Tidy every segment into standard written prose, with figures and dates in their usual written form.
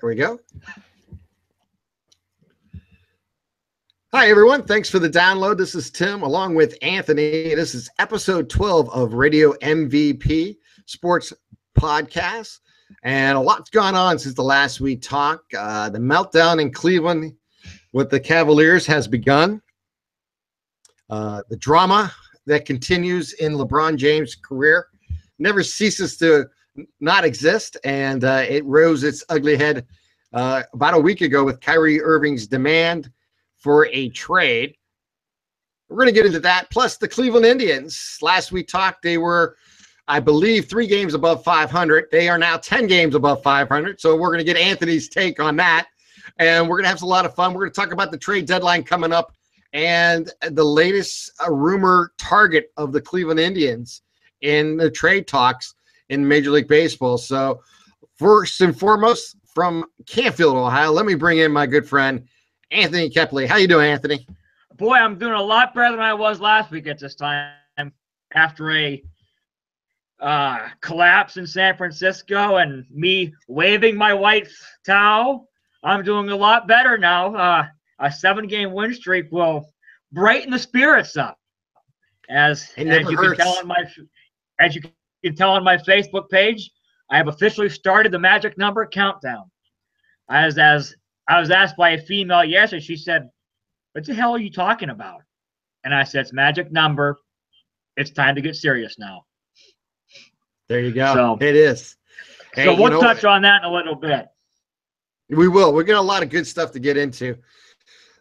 There we go. Hi, everyone. Thanks for the download. This is Tim along with Anthony. This is episode 12 of Radio MVP Sports Podcast. And a lot's gone on since the last we talked. The meltdown in Cleveland with the Cavaliers has begun. The drama that continues in LeBron James' career never ceases to not exist. And it rose its ugly head about a week ago with Kyrie Irving's demand for a trade. We're going to get into that. Plus the Cleveland Indians. Last we talked, they were, I believe, 3 games above 500. They are now 10 games above 500. So we're going to get Anthony's take on that. And we're going to have a lot of fun. We're going to talk about the trade deadline coming up and the latest rumor target of the Cleveland Indians in the trade talks in Major League Baseball. So first and foremost, from Canfield, Ohio, let me bring in my good friend, Anthony Kepley. How you doing, Anthony? Boy, I'm doing a lot better than I was last week at this time after a collapse in San Francisco and me waving my white towel. I'm doing a lot better now. A 7-game win streak will brighten the spirits up. As you can tell on my Facebook page, I have officially started the magic number countdown. As I was asked by a female yesterday, she said, "What the hell are you talking about?" And I said, "It's magic number. It's time to get serious now." There you go. So, it is. Hey, so we'll touch on that in a little bit. We will. We're getting a lot of good stuff to get into.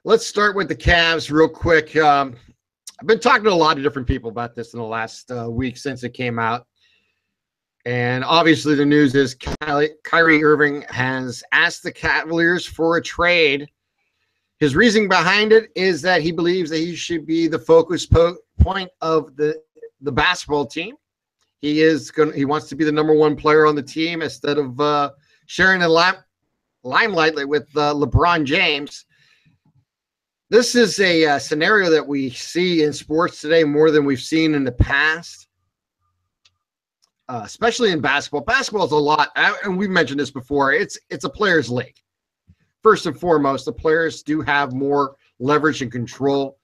Let's start with the Cavs real quick. I've been talking to a lot of different people about this in the last week since it came out. And obviously the news is Kyrie Irving has asked the Cavaliers for a trade. His reasoning behind it is that he believes that he should be the focus point of the basketball team. He wants to be the number 1 player on the team instead of sharing the limelight with LeBron James. This is a scenario that we see in sports today more than we've seen in the past. Especially in basketball. Basketball is a lot, and we've mentioned this before, it's a players' league. First and foremost, the players do have more leverage and control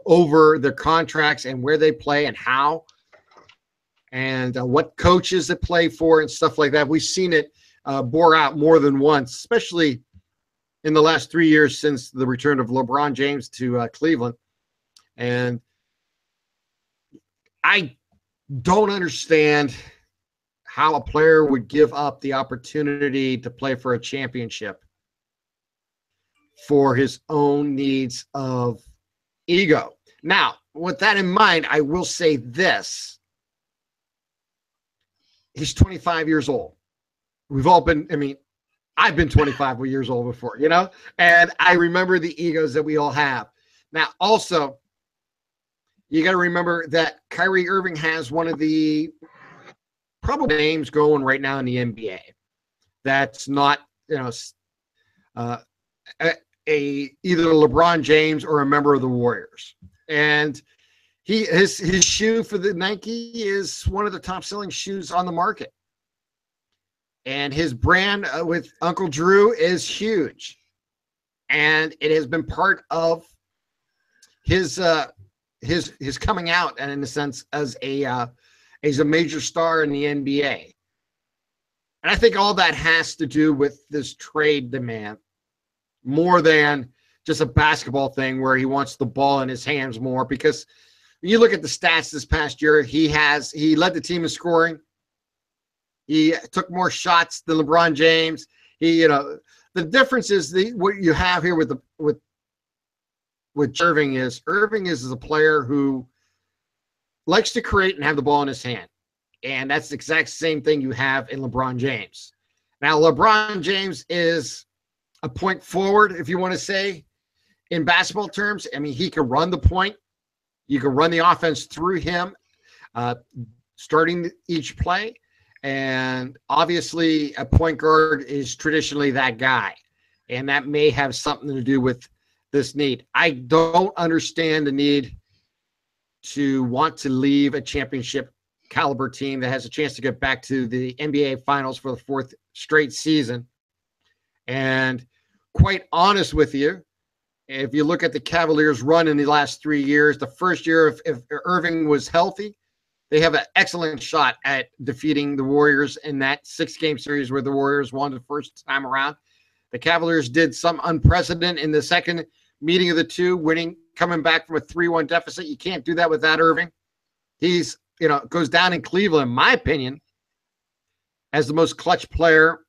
over their contracts and where they play and how, and what coaches they play for and stuff like that. We've seen it bore out more than once, especially in the last 3 years since the return of LeBron James to Cleveland. And I don't understand how a player would give up the opportunity to play for a championship for his own needs of ego. Now, with that in mind, I will say this. He's 25 years old. We've all been, I've been 25 years old before, and I remember the egos that we all have. Now, also, you got to remember that Kyrie Irving has one of the probably names going right now in the NBA. That's not, either LeBron James or a member of the Warriors. And his shoe for the Nike is one of the top selling shoes on the market. And his brand with Uncle Drew is huge. And it has been part of his coming out, and in a sense, as a major star in the NBA. And I think all that has to do with this trade demand more than just a basketball thing where he wants the ball in his hands more, because when you look at the stats this past year, he led the team in scoring. He took more shots than LeBron James. The difference is what you have here with Irving is a player who likes to create and have the ball in his hand. And that's the exact same thing you have in LeBron James. Now, LeBron James is a point forward, if you want to say, in basketball terms. He can run the point. You can run the offense through him, starting each play. And obviously, a point guard is traditionally that guy. And that may have something to do with this need. I don't understand the need to want to leave a championship caliber team that has a chance to get back to the NBA Finals for the 4th straight season And quite honest with you, if you look at the Cavaliers' run in the last 3 years, the first year, if Irving was healthy, they have an excellent shot at defeating the Warriors in that 6-game series where the Warriors won the first time around. The Cavaliers did some unprecedented in the second meeting of the two, coming back from a 3-1 deficit. You can't do that without Irving. He's, goes down in Cleveland, in my opinion, as the most clutch player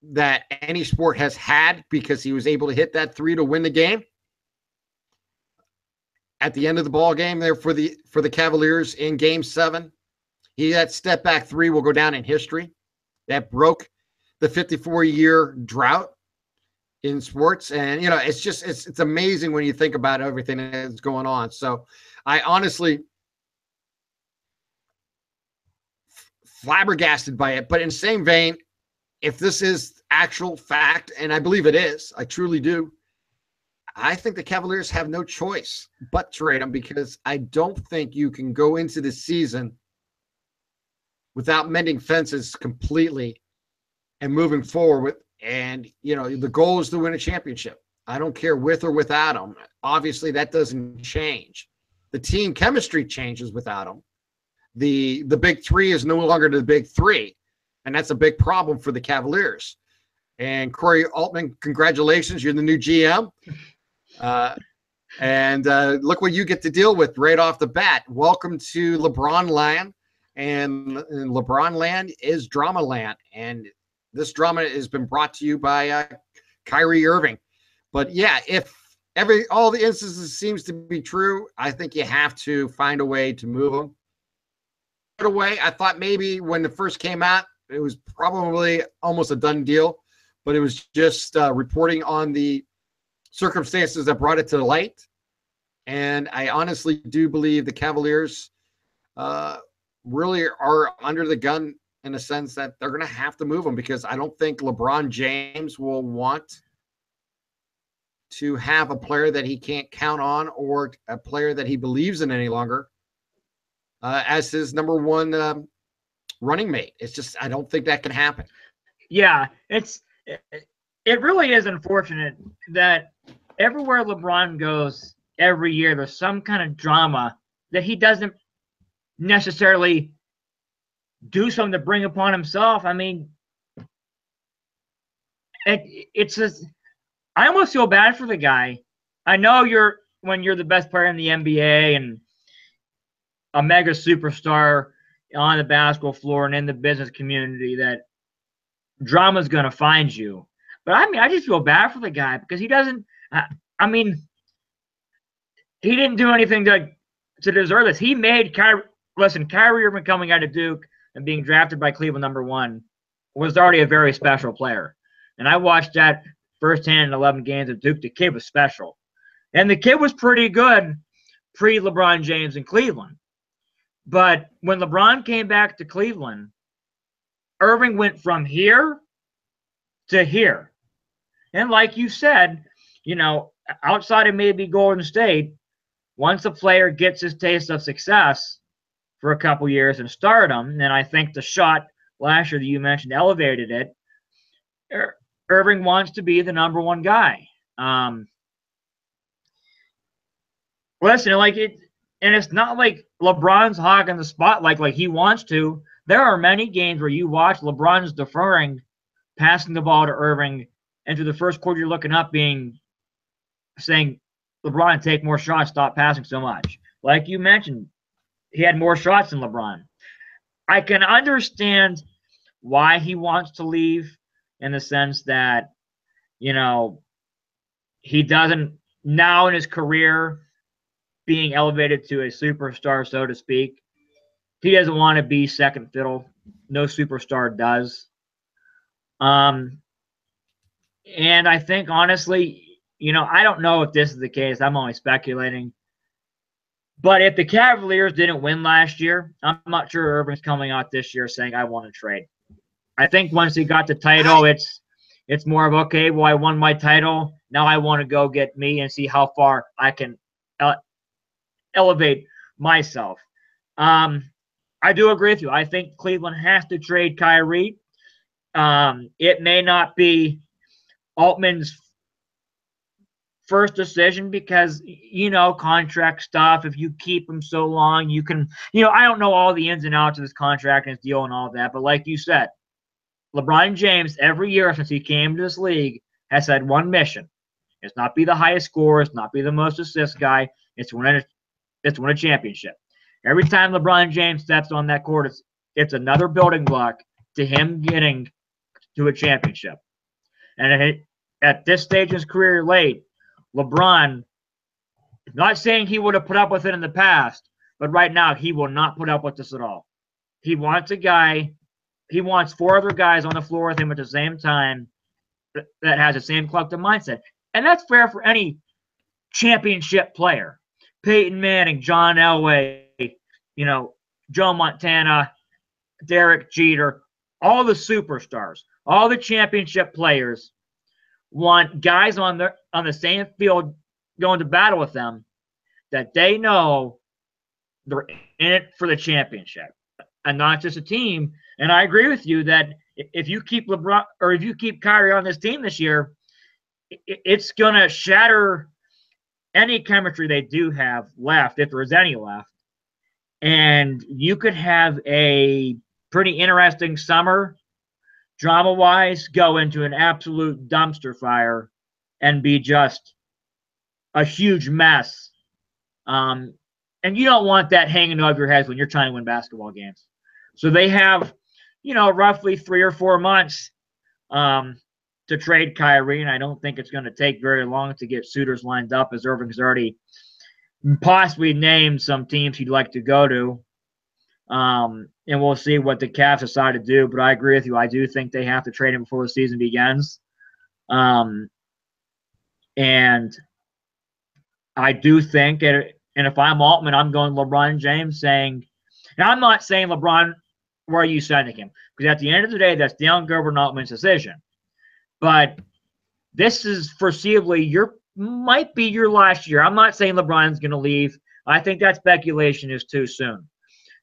that any sport has had, because he was able to hit that 3 to win the game at the end of the ball game there for the Cavaliers in Game 7. That step back 3 will go down in history. That broke the 54-year drought in sports. And, it's amazing when you think about everything that's going on. So I honestly flabbergasted by it. But in the same vein, if this is actual fact, and I believe it is, I truly do, I think the Cavaliers have no choice but trade him, because I don't think you can go into the season without mending fences completely and moving forward. The goal is to win a championship. I don't care with or without him. Obviously, that doesn't change. The team chemistry changes without him. The big three is no longer the big three. And that's a big problem for the Cavaliers. And Corey Altman, congratulations. You're the new GM. And look what you get to deal with right off the bat. Welcome to LeBron land. And LeBron land is drama land. And this drama has been brought to you by Kyrie Irving. But yeah, if all the instances seems to be true, I think you have to find a way to move them. Away, I thought maybe when it first came out, it was probably almost a done deal, but it was just reporting on the circumstances that brought it to the light. And I honestly do believe the Cavaliers really are under the gun in the sense that they're going to have to move him, because I don't think LeBron James will want to have a player that he can't count on, or a player that he believes in any longer, as his number one running mate. It's just, I don't think that can happen. Yeah, it really is unfortunate that everywhere LeBron goes every year, there's some kind of drama that he doesn't necessarily do something to bring upon himself. I mean, it's just, I almost feel bad for the guy. I know when you're the best player in the NBA and a mega superstar on the basketball floor and in the business community, that drama's going to find you. But I mean, I just feel bad for the guy, because he doesn't, he didn't do anything to deserve this. He made Kyrie Irving coming out of Duke and being drafted by Cleveland #1 was already a very special player. And I watched that firsthand in 11 games of Duke. The kid was special. And the kid was pretty good pre-LeBron James in Cleveland. But when LeBron came back to Cleveland, Irving went from here to here. And like you said, outside of maybe Golden State, once a player gets his taste of success for a couple years in stardom, and I think the shot last year that you mentioned elevated it, Irving wants to be the number one guy. Listen, and it's not like LeBron's hogging the spotlight like he wants to. There are many games where you watch LeBron's deferring, passing the ball to Irving, and through the first quarter you're looking up saying, LeBron, take more shots, stop passing so much. Like you mentioned, he had more shots than LeBron. I can understand why he wants to leave, in the sense that, he doesn't, now in his career, being elevated to a superstar, so to speak, he doesn't want to be second fiddle. No superstar does. And I think, honestly, I don't know if this is the case. I'm only speculating. But if the Cavaliers didn't win last year, I'm not sure Irving's coming out this year saying, I want to trade. I think once he got the title, it's more of, okay, well, I won my title. Now I want to go get me and see how far I can elevate myself. I do agree with you. I think Cleveland has to trade Kyrie. It may not be Altman's first decision because, contract stuff. If you keep him so long, you can, I don't know all the ins and outs of his contract and his deal and all that, but like you said, LeBron James, every year since he came to this league, has had one mission. It's not be the highest scorer, it's not be the most assist guy, it's win a championship. Every time LeBron James steps on that court, it's another building block to him getting to a championship. And at this stage in his career late, LeBron, not saying he would have put up with it in the past, but right now he will not put up with this at all. He wants he wants 4 other guys on the floor with him at the same time that has the same collective mindset. And that's fair for any championship player. Peyton Manning, John Elway, Joe Montana, Derek Jeter, all the superstars, all the championship players want guys on the same field going to battle with them that they know they're in it for the championship and not just a team. And I agree with you that if you keep LeBron or if you keep Kyrie on this team this year, it's going to shatter any chemistry they do have left, if there is any left. And you could have a pretty interesting summer, drama-wise, go into an absolute dumpster fire and be just a huge mess. And you don't want that hanging over your heads when you're trying to win basketball games. So they have, roughly 3 or 4 months to trade Kyrie, and I don't think it's going to take very long to get suitors lined up, as Irving's already possibly named some teams he'd like to go to. And we'll see what the Cavs decide to do. But I agree with you. I do think they have to trade him before the season begins. And I do think, and if I'm Altman, I'm going LeBron James saying, and I'm not saying LeBron, where are you sending him? Because at the end of the day, that's Dale Gilbert and Altman's decision. But this is foreseeably might be your last year. I'm not saying LeBron's going to leave. I think that speculation is too soon.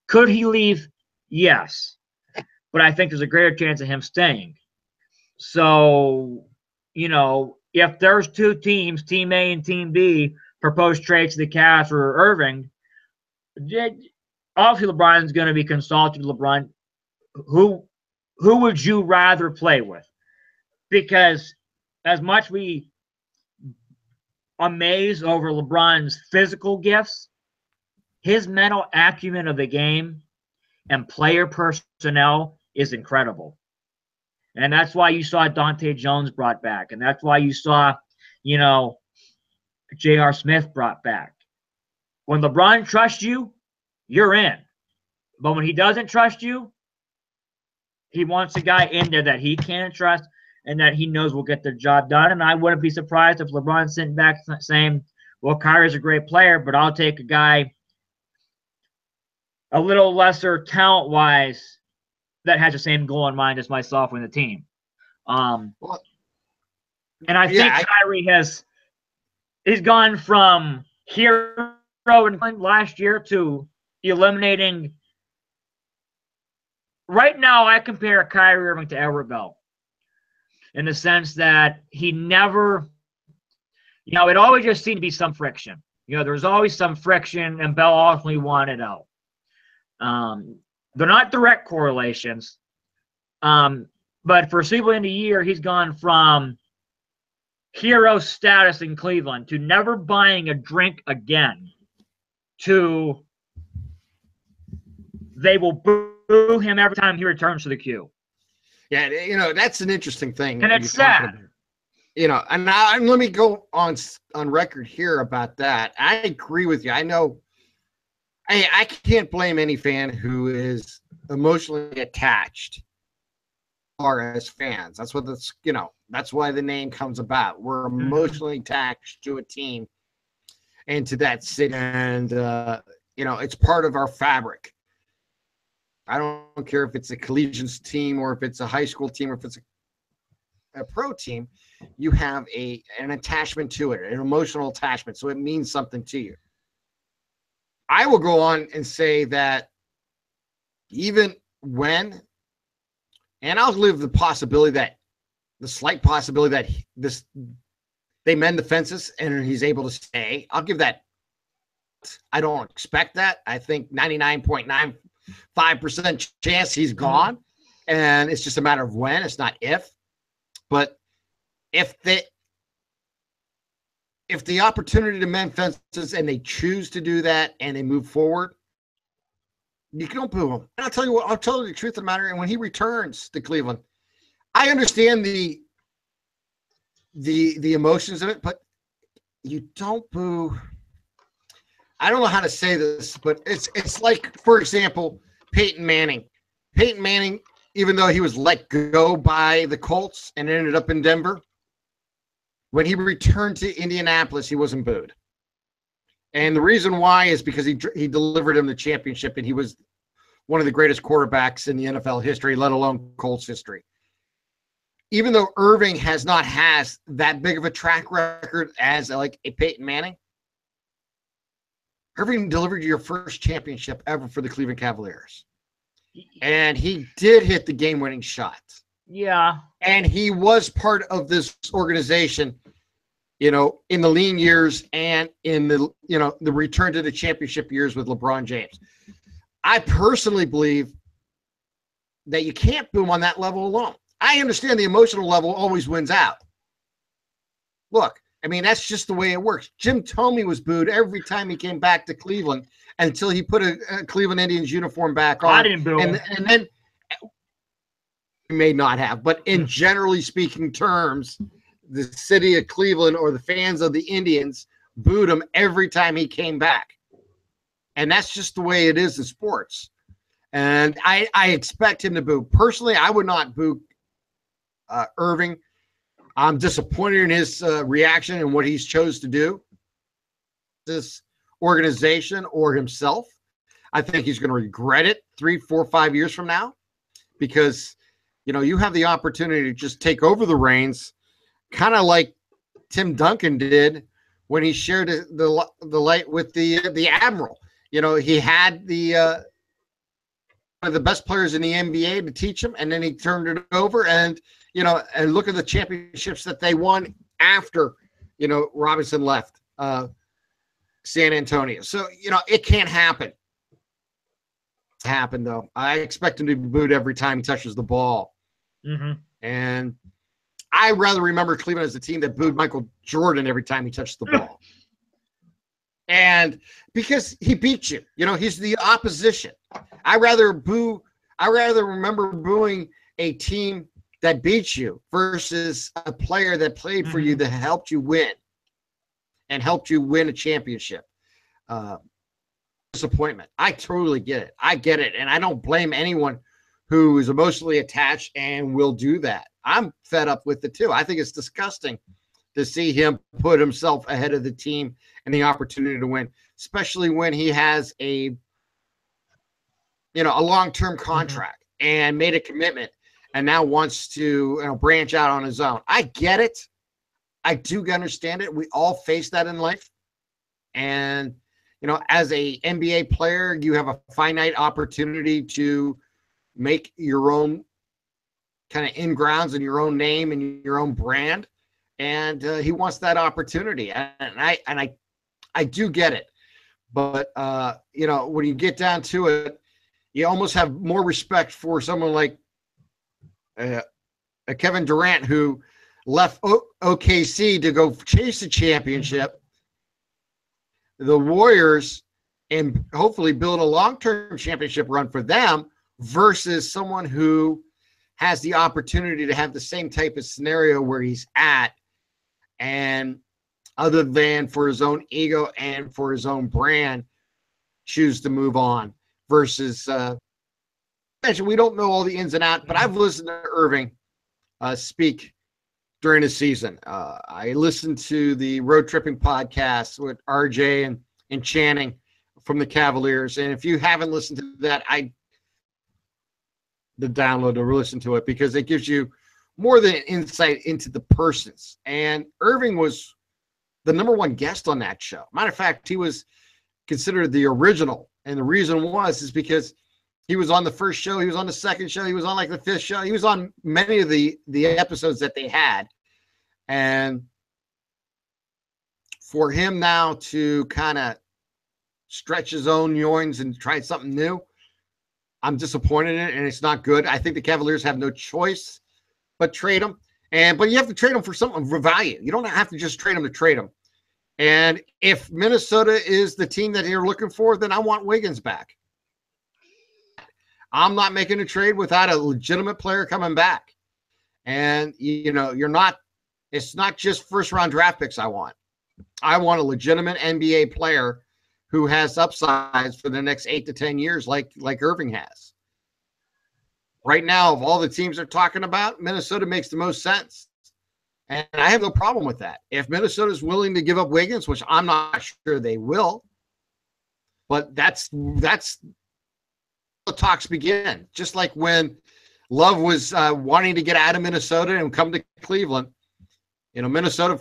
Could he leave? Yes. But I think there's a greater chance of him staying. So, if there's 2 teams, Team A and Team B, propose trades to the Cavs for Irving, obviously LeBron's going to be consulted. LeBron, who would you rather play with? Because as much we amaze over LeBron's physical gifts, his mental acumen of the game and player personnel is incredible. And that's why you saw Dante Jones brought back. And that's why you saw, J.R. Smith brought back. When LeBron trusts you, you're in. But when he doesn't trust you, he wants a guy in there that he can trust and that he knows will get the job done. And I wouldn't be surprised if LeBron's sitting back saying, well, Kyrie's a great player, but I'll take a guy a little lesser talent-wise that has the same goal in mind as myself and the team. And I think Kyrie he's gone from hero in last year to eliminating. Right now, I compare Kyrie Irving to Edward Bell in the sense that he never, it always just seemed to be some friction. There was always some friction, and Bell ultimately wanted out. They're not direct correlations, but for foreseeable in the year, he's gone from hero status in Cleveland to never buying a drink again to they will boo him every time he returns to the queue. Yeah, that's an interesting thing. And it's sad. And let me go on record here about that. I agree with you. I know I can't blame any fan who is emotionally attached or as fans. That's what that's why the name comes about. We're emotionally attached to a team and to that city. And, it's part of our fabric. I don't care if it's a collegiate team or if it's a high school team or if it's a pro team, you have an attachment to it, an emotional attachment. So it means something to you. I will go on and say that even when, and I'll live the possibility that the slight possibility that they mend the fences and he's able to stay. I'll give that. I don't expect that. I think 99.95% chance he's gone, and it's just a matter of when. It's not if. But if the opportunity to mend fences and they choose to do that and they move forward, you don't boo him. And I'll tell you what. I'll tell you the truth of the matter. And when he returns to Cleveland, I understand the emotions of it, but you don't boo. I don't know how to say this, but it's like, for example, Peyton Manning. Peyton Manning, even though he was let go by the Colts and ended up in Denver, when he returned to Indianapolis, he wasn't booed. And the reason why is because he delivered him the championship, and he was one of the greatest quarterbacks in the NFL history, let alone Colts history. Even though Irving has not has that big of a track record as like a Peyton Manning, Irving delivered your first championship ever for the Cleveland Cavaliers. And he did hit the game-winning shot. Yeah. And he was part of this organization, in the lean years and in the return to the championship years with LeBron James. I personally believe that you can't boom on that level alone. I understand the emotional level always wins out. Look, I mean, that's just the way it works. Jim Thome was booed every time he came back to Cleveland until he put a Cleveland Indians uniform back on. I didn't boo him. And then he may not have, but in generally speaking terms, the city of Cleveland or the fans of the Indians booed him every time he came back. And that's just the way it is in sports. And I expect him to boo. Personally, I would not boo Irving. I'm disappointed in his reaction and what he's chose to do. This organization or himself. I think he's going to regret it 3, 4, 5 years from now, because you have the opportunity to just take over the reins, kind of like Tim Duncan did when he shared the light with the Admiral. He had one of the best players in the NBA to teach him, and then he turned it over, and look at the championships that they won after Robinson left San Antonio. So it can't happen. It's happened though. I expect him to be booed every time he touches the ball. Mm-hmm. And I rather remember Cleveland as a team that booed Michael Jordan every time he touched the ball. And because he beat you, he's the opposition. I rather remember booing a team that beat you versus a player that played for you that helped you win and helped you win a championship. Disappointment. I totally get it. I get it. And I don't blame anyone who is emotionally attached and will do that. I'm fed up with it too. I think it's disgusting to see him put himself ahead of the team and the opportunity to win, especially when he has a long-term contract and made a commitment and now wants to branch out on his own. I get it. I do understand it. We all face that in life. And, as a NBA player, you have a finite opportunity to make your own kind of in-grounds and your own name and your own brand. And he wants that opportunity. And I do get it. But, when you get down to it, you almost have more respect for someone like Kevin Durant, who left OKC to go chase the championship, the Warriors, and hopefully build a long-term championship run for them, versus someone who has the opportunity to have the same type of scenario where he's at, and other than for his own ego and for his own brand, choose to move on versus we don't know all the ins and outs, but I've listened to Irving speak during the season. I listened to the Road Tripping podcast with RJ and Channing from the Cavaliers. And if you haven't listened to that, the download to listen to it, because it gives you more than insight into the persons. And Irving was the #1 guest on that show. Matter of fact, he was considered the original. And the reason is because He was on the first show. He was on the second show. He was on like the fifth show. He was on many of the episodes that they had. And for him now to kind of stretch his own yoins and try something new, I'm disappointed in it, and it's not good. I think the Cavaliers have no choice but trade him. But you have to trade him for something for value. You don't have to just trade him to trade him. And if Minnesota is the team that you're looking for, then I want Wiggins back. I'm not making a trade without a legitimate player coming back. And, it's not just first-round draft picks I want. I want a legitimate NBA player who has upsides for the next 8 to 10 years like Irving has. Right now, of all the teams they're talking about, Minnesota makes the most sense. And I have no problem with that. If Minnesota is willing to give up Wiggins, which I'm not sure they will, but that's the talks begin. Just like when Love was wanting to get out of Minnesota and come to Cleveland, Minnesota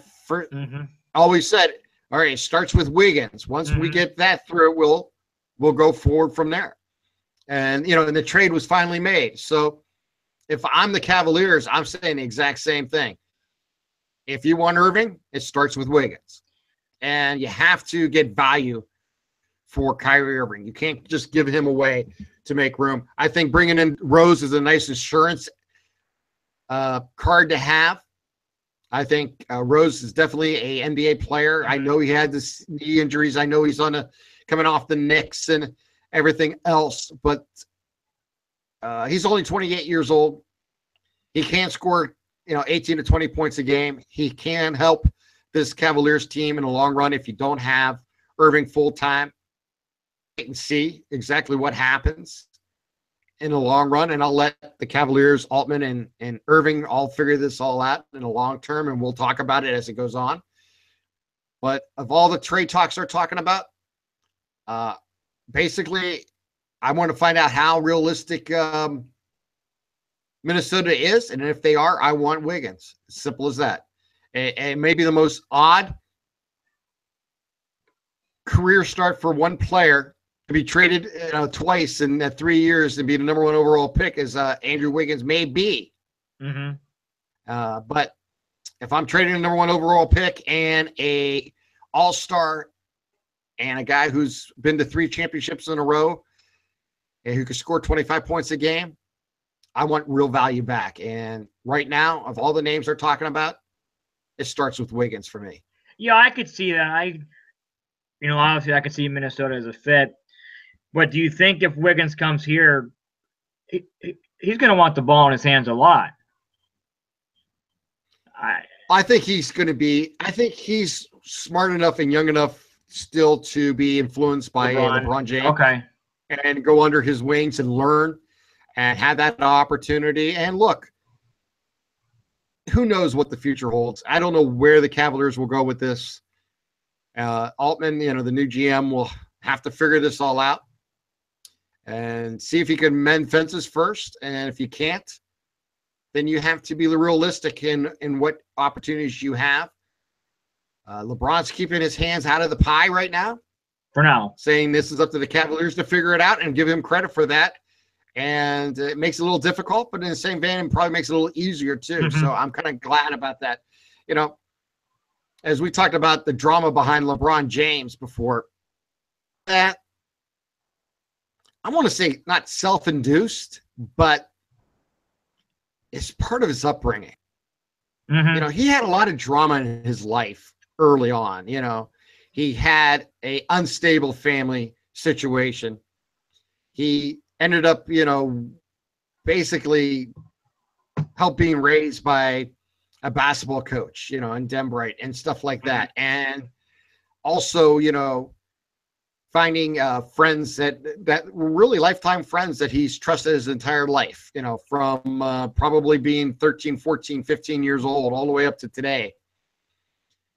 always said, all right, it starts with Wiggins. Once we get that through, we'll go forward from there. And, and the trade was finally made. So if I'm the Cavaliers, I'm saying the exact same thing. If you want Irving, it starts with Wiggins. And you have to get value for Kyrie Irving. You can't just give him away to make room. I think bringing in Rose is a nice insurance card to have. I think Rose is definitely a NBA player. I know he had this knee injuries. I know he's coming off the Knicks and everything else, but he's only 28 years old. He can score, 18 to 20 points a game. He can help this Cavaliers team in the long run if you don't have Irving full time. Wait and see exactly what happens in the long run, and I'll let the Cavaliers, Altman and Irving all figure this all out in the long term, and we'll talk about it as it goes on. But of all the trade talks they're talking about, basically, I want to find out how realistic Minnesota is, and if they are, I want Wiggins. Simple as that. And maybe the most odd career start for one player to be traded twice in 3 years and be the number one overall pick as Andrew Wiggins may be. But if I'm trading a number one overall pick and a all-star and a guy who's been to 3 championships in a row and who can score 25 points a game, I want real value back. And right now, of all the names they're talking about, it starts with Wiggins for me. Yeah, I could see that. Obviously I could see Minnesota as a fit. But do you think if Wiggins comes here, he's going to want the ball in his hands a lot? I think he's going to be – I think he's smart enough and young enough still to be influenced by LeBron James. Okay. And go under his wings and learn and have that opportunity. And look, who knows what the future holds. I don't know where the Cavaliers will go with this. Altman, the new GM, will have to figure this all out and see if he can mend fences first. And if you can't, then you have to be realistic in what opportunities you have. LeBron's keeping his hands out of the pie right now. For now. Saying this is up to the Cavaliers to figure it out and give him credit for that. And it makes it a little difficult, but in the same vein, it probably makes it a little easier too. So I'm kind of glad about that. As we talked about the drama behind LeBron James before, that I want to say not self-induced, but it's part of his upbringing. He had a lot of drama in his life early on. He had a unstable family situation. He ended up, basically helped being raised by a basketball coach, in Denbright and stuff like that. And also, finding friends that were really lifetime friends that he's trusted his entire life, from probably being 13, 14, 15 years old all the way up to today.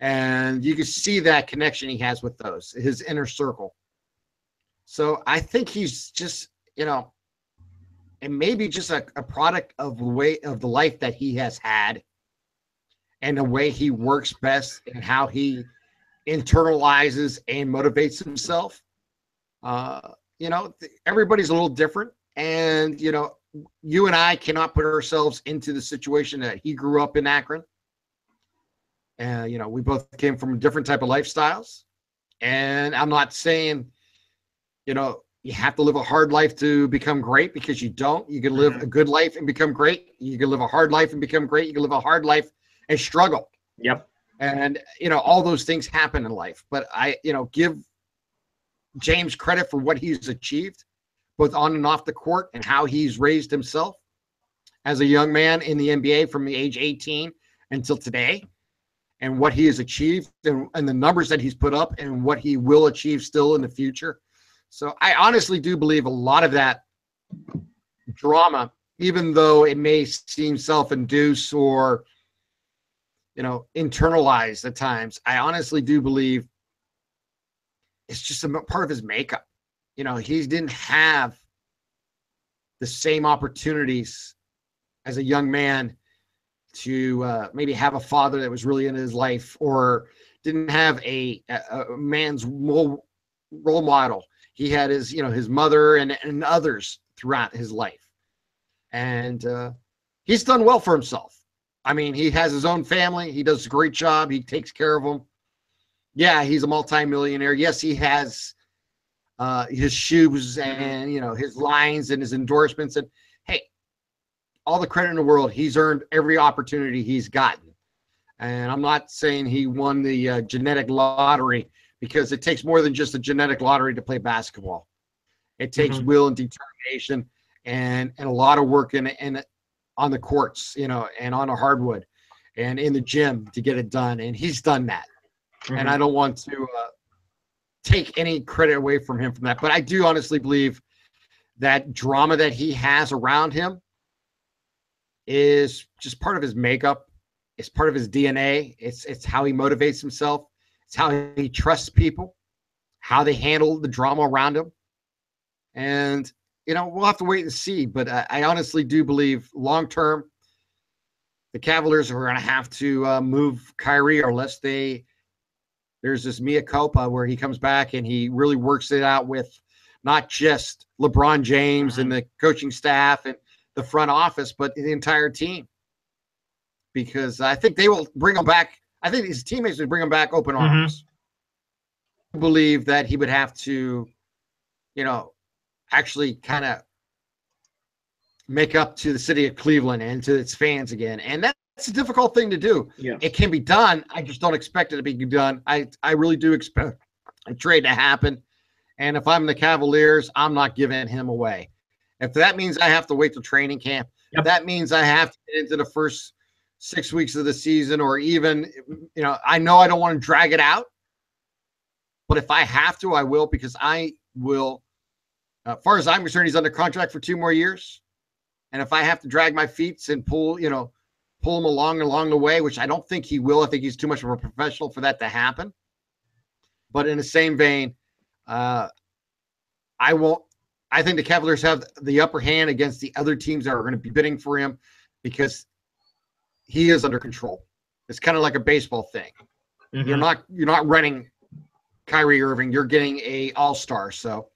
And you can see that connection he has with those, his inner circle. So I think he's just, and maybe just a product of the life that he has had and the way he works best and how he internalizes and motivates himself. Everybody's a little different. And, you and I cannot put ourselves into the situation that he grew up in Akron. And, we both came from different type of lifestyles. And I'm not saying, you have to live a hard life to become great, because you don't. You can live a good life and become great. You can live a hard life and become great. You can live a hard life and struggle. Yep. And, all those things happen in life. But I, give James credit for what he's achieved, both on and off the court, and how he's raised himself as a young man in the NBA from the age 18 until today, and what he has achieved, and the numbers that he's put up, and what he will achieve still in the future. So I honestly do believe a lot of that drama, even though it may seem self-induced or, internalized at times, I honestly do believe it's just a part of his makeup. He didn't have the same opportunities as a young man to maybe have a father that was really in his life, or didn't have a man's role model. He had his mother and others throughout his life. And he's done well for himself. I mean, he has his own family. He does a great job. He takes care of them. Yeah, he's a multimillionaire. Yes, he has his shoes and, his lines and his endorsements. And hey, all the credit in the world. He's earned every opportunity he's gotten. And I'm not saying he won the genetic lottery, because it takes more than just a genetic lottery to play basketball. It takes will and determination and a lot of work in on the courts, and on a hardwood and in the gym to get it done. And he's done that. And I don't want to take any credit away from him from that. But I do honestly believe that drama that he has around him is just part of his makeup. It's part of his DNA. It's how he motivates himself. It's how he trusts people, how they handle the drama around him. And, we'll have to wait and see. But I honestly do believe long-term, the Cavaliers are going to have to move Kyrie, or unless there's this mea culpa where he comes back and he really works it out with not just LeBron James and the coaching staff and the front office, but the entire team. Because I think they will bring him back. I think his teammates would bring him back open arms. I believe that he would have to, actually kind of make up to the city of Cleveland and to its fans again. And that's a difficult thing to do. Yeah. It can be done. I just don't expect it to be done. I really do expect a trade to happen. And if I'm the Cavaliers, I'm not giving him away. If that means I have to wait till training camp, if that means I have to get into the first 6 weeks of the season, or even, I know I don't want to drag it out, but if I have to, I will, because I will. As far as I'm concerned, he's under contract for 2 more years. And if I have to drag my feet and pull him along the way, which I don't think he will. I think he's too much of a professional for that to happen. But in the same vein, I think the Cavaliers have the upper hand against the other teams that are going to be bidding for him, because he is under control. It's kind of like a baseball thing. You're not renting Kyrie Irving. You're getting a all-star. So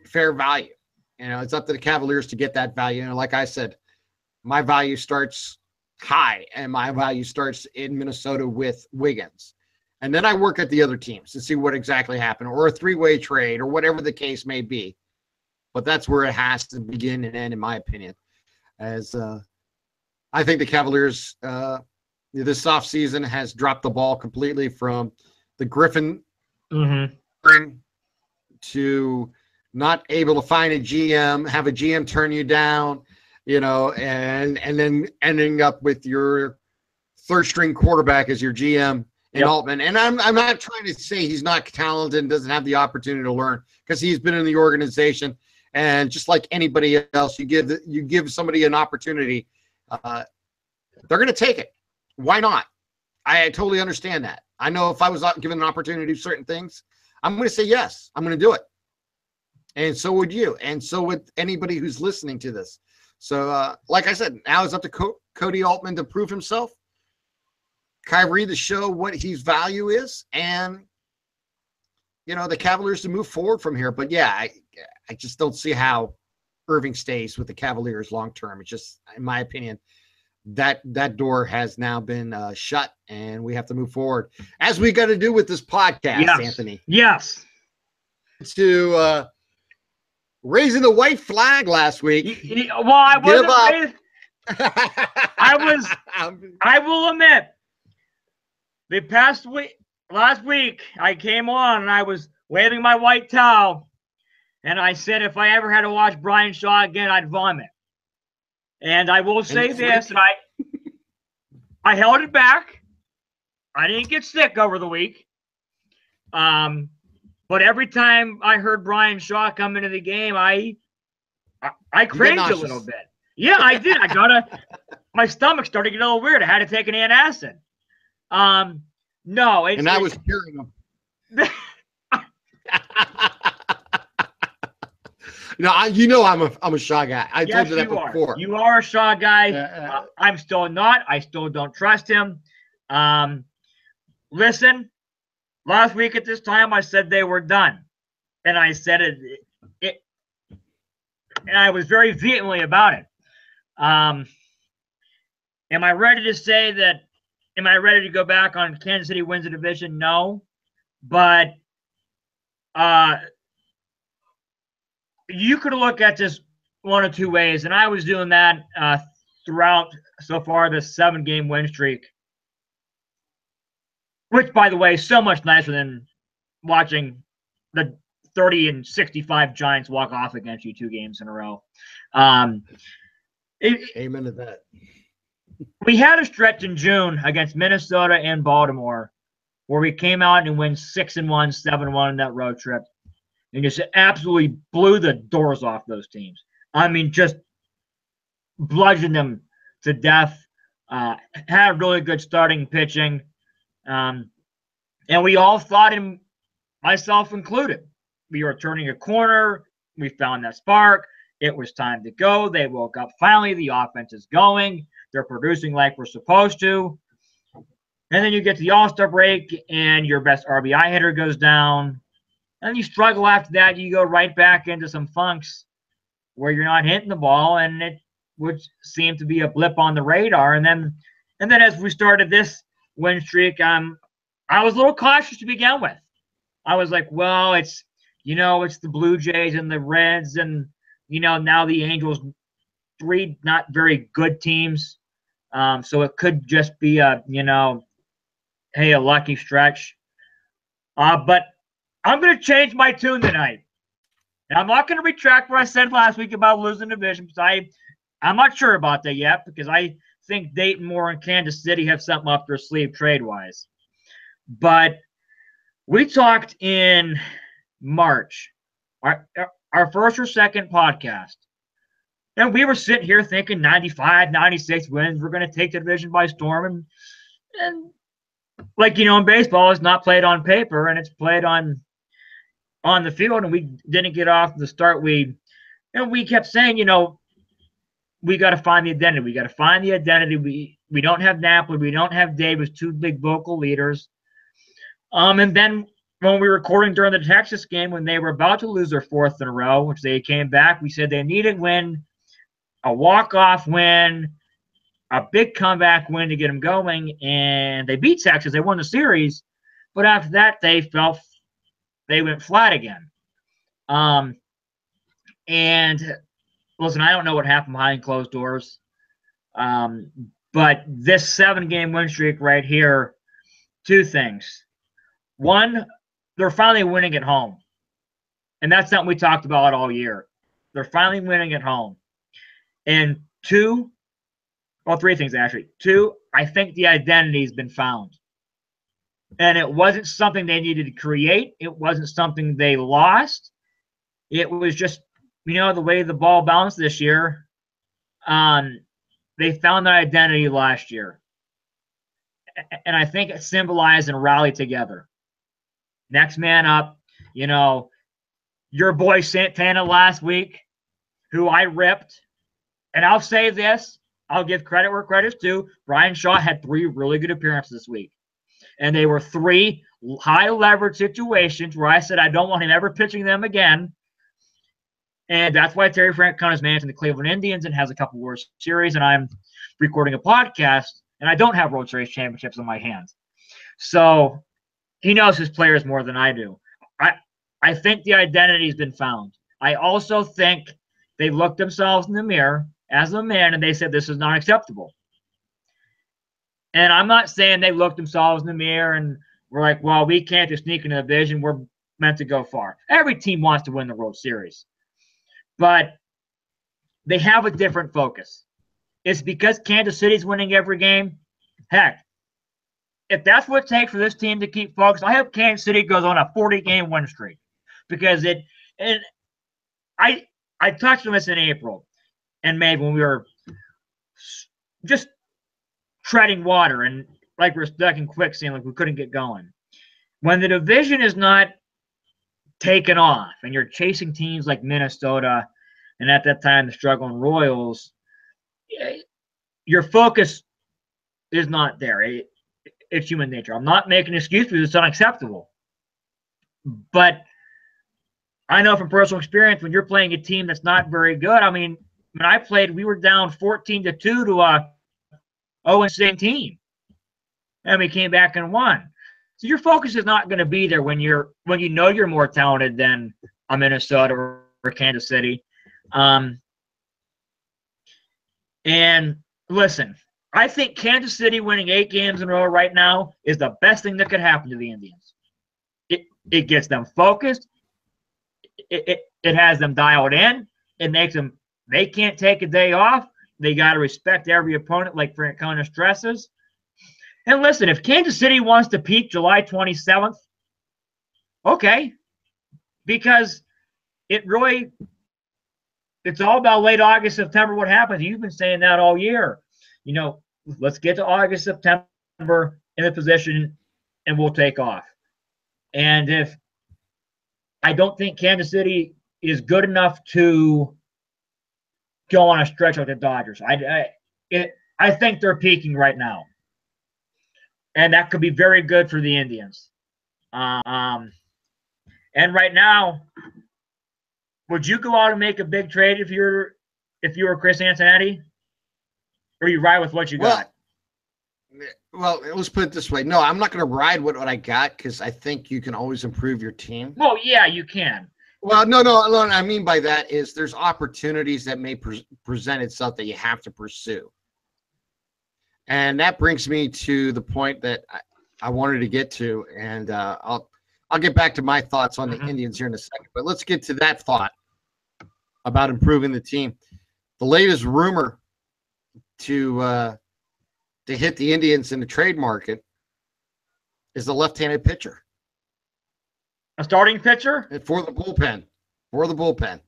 fair value. It's up to the Cavaliers to get that value. And like I said, my value starts high, and my value starts in Minnesota with Wiggins. And then I work at the other teams to see what exactly happened, or a 3-way trade, or whatever the case may be. But that's where it has to begin and end, in my opinion. As I think the Cavaliers this offseason has dropped the ball completely from the Griffin to not able to find a GM, have a GM turn you down, and then ending up with your third string quarterback as your GM in Altman. And I'm not trying to say he's not talented and doesn't have the opportunity to learn, because he's been in the organization. And just like anybody else, you give somebody an opportunity, they're going to take it. Why not? I totally understand that. I know if I was given an opportunity to do certain things, I'm going to say yes. I'm going to do it. And so would you. And so would anybody who's listening to this. So, like I said, now it's up to Cody Altman to prove himself. Kyrie to show what his value is. And, the Cavaliers to move forward from here. But, yeah, I just don't see how Irving stays with the Cavaliers long term. It's just, in my opinion, that door has now been shut, and we have to move forward, as we got to do with this podcast. Yes. Anthony. Yes. To raising the white flag last week. Well, I wasn't. I will admit, the past week, last week, I came on and I was waving my white towel, and I said if I ever had to watch Brian Shaw again, I'd vomit. And I will say this, and I held it back. I didn't get sick over the week. But every time I heard Brian Shaw come into the game, I cringed a little bit. Yeah, I did. My stomach started to get a little weird. I had to take an antacid. No, and I was hearing them. No, I'm a Shaw guy. I told you that before. You are a Shaw guy. I'm still not. I still don't trust him. Listen, last week at this time, I said they were done, and I said it, and I was very vehemently about it. Am I ready to say that? Am I ready to go back on Kansas City wins the division? No, but you could look at this one of two ways, and I was doing that throughout so far this 7-game win streak, which, by the way, is so much nicer than watching the 30-65 Giants walk off against you 2 games in a row. Amen to that. We had a stretch in June against Minnesota and Baltimore where we came out and went 6-1, 7-1 in that road trip, and just absolutely blew the doors off those teams. I mean, just bludgeoned them to death. Had really good starting pitching. And we all thought, him, myself included, we were turning a corner. We found that spark. It was time to go. They woke up finally. The offense is going. They're producing like we're supposed to. And then you get to the All-Star break, and your best RBI hitter goes down. And you struggle after that. You go right back into some funks where you're not hitting the ball, and it would seem to be a blip on the radar. And then as we started this win streak, I was a little cautious to begin with. I was like, well, it's the Blue Jays and the Reds, and now the Angels, 3 not very good teams. So it could just be a lucky stretch. But I'm going to change my tune tonight. And I'm not going to retract what I said last week about losing division, because I'm not sure about that yet, because I think Dayton Moore and Kansas City have something up their sleeve trade-wise. But we talked in March, our first or second podcast, and we were sitting here thinking 95, 96 wins, we're going to take the division by storm. And like, in baseball, it's not played on paper, and it's played on the field, and we didn't get off the start. We kept saying, we got to find the identity. We got to find the identity. We don't have Napoli. We don't have Davis, 2 big vocal leaders. And then when we were recording during the Texas game, when they were about to lose their 4th in a row, which they came back, we said they needed win, a walk-off win, a big comeback win to get them going, and they beat Texas. They won the series, but after that, they went flat again. And listen, I don't know what happened behind closed doors, but this 7-game win streak right here, 2 things. One, they're finally winning at home, and that's something we talked about all year. They're finally winning at home. And 2, well, 3 things actually. 2, I think the identity has been found. And it wasn't something they needed to create. It wasn't something they lost. It was just, the way the ball bounced this year. They found their identity last year. And I think it symbolized and rallied together. Next man up, your boy Santana last week, who I ripped. And I'll say this, I'll give credit where credit's due. Brian Shaw had 3 really good appearances this week. And they were 3 high leverage situations where I said I don't want him ever pitching them again. And that's why Terry Francona is managing the Cleveland Indians and has a couple World Series, and I'm recording a podcast, and I don't have World Series championships in my hands. So he knows his players more than I do. I think the identity has been found. I also think they looked themselves in the mirror as a man, and they said, this is not acceptable. And I'm not saying they looked themselves in the mirror and were like, well, we can't just sneak in the division. We're meant to go far. Every team wants to win the World Series. But they have a different focus. It's because Kansas City's winning every game. Heck, if that's what it takes for this team to keep focused, I hope Kansas City goes on a 40-game win streak. Because I touched on this in April and May when we were just treading water and like we're stuck in quicksand, like we couldn't get going. When the division is not taken off and you're chasing teams like Minnesota and at that time the struggling Royals, your focus is not there. It's human nature. I'm not making an excuse because it's unacceptable. But I know from personal experience when you're playing a team that's not very good. I mean, when I played, we were down 14-2 to a 0-16 team, and we came back and won. So your focus is not going to be there when you know you're more talented than a Minnesota or Kansas City. And listen, I think Kansas City winning 8 games in a row right now is the best thing that could happen to the Indians. It gets them focused. It has them dialed in. It makes them – they can't take a day off. They got to respect every opponent like Francona stresses. And listen, if Kansas City wants to peak July 27th, okay, because it's all about late August, September, what happens. You've been saying that all year. Let's get to August, September in the position, and we'll take off. And if I don't think Kansas City is good enough to go on a stretch like the Dodgers. I think they're peaking right now. And that could be very good for the Indians. And right now, would you go out and make a big trade if you were Chris Antonetti? Or you ride with what you got? Well, let's put it this way. No, I'm not going to ride with what I got because I think you can always improve your team. Well, yeah, you can. Well, no. What I mean by that is there's opportunities that may present itself that you have to pursue. And that brings me to the point that I wanted to get to, and I'll get back to my thoughts on the Indians here in a second. But let's get to that thought about improving the team. The latest rumor to hit the Indians in the trade market is the left-handed pitcher. A starting pitcher? For the bullpen.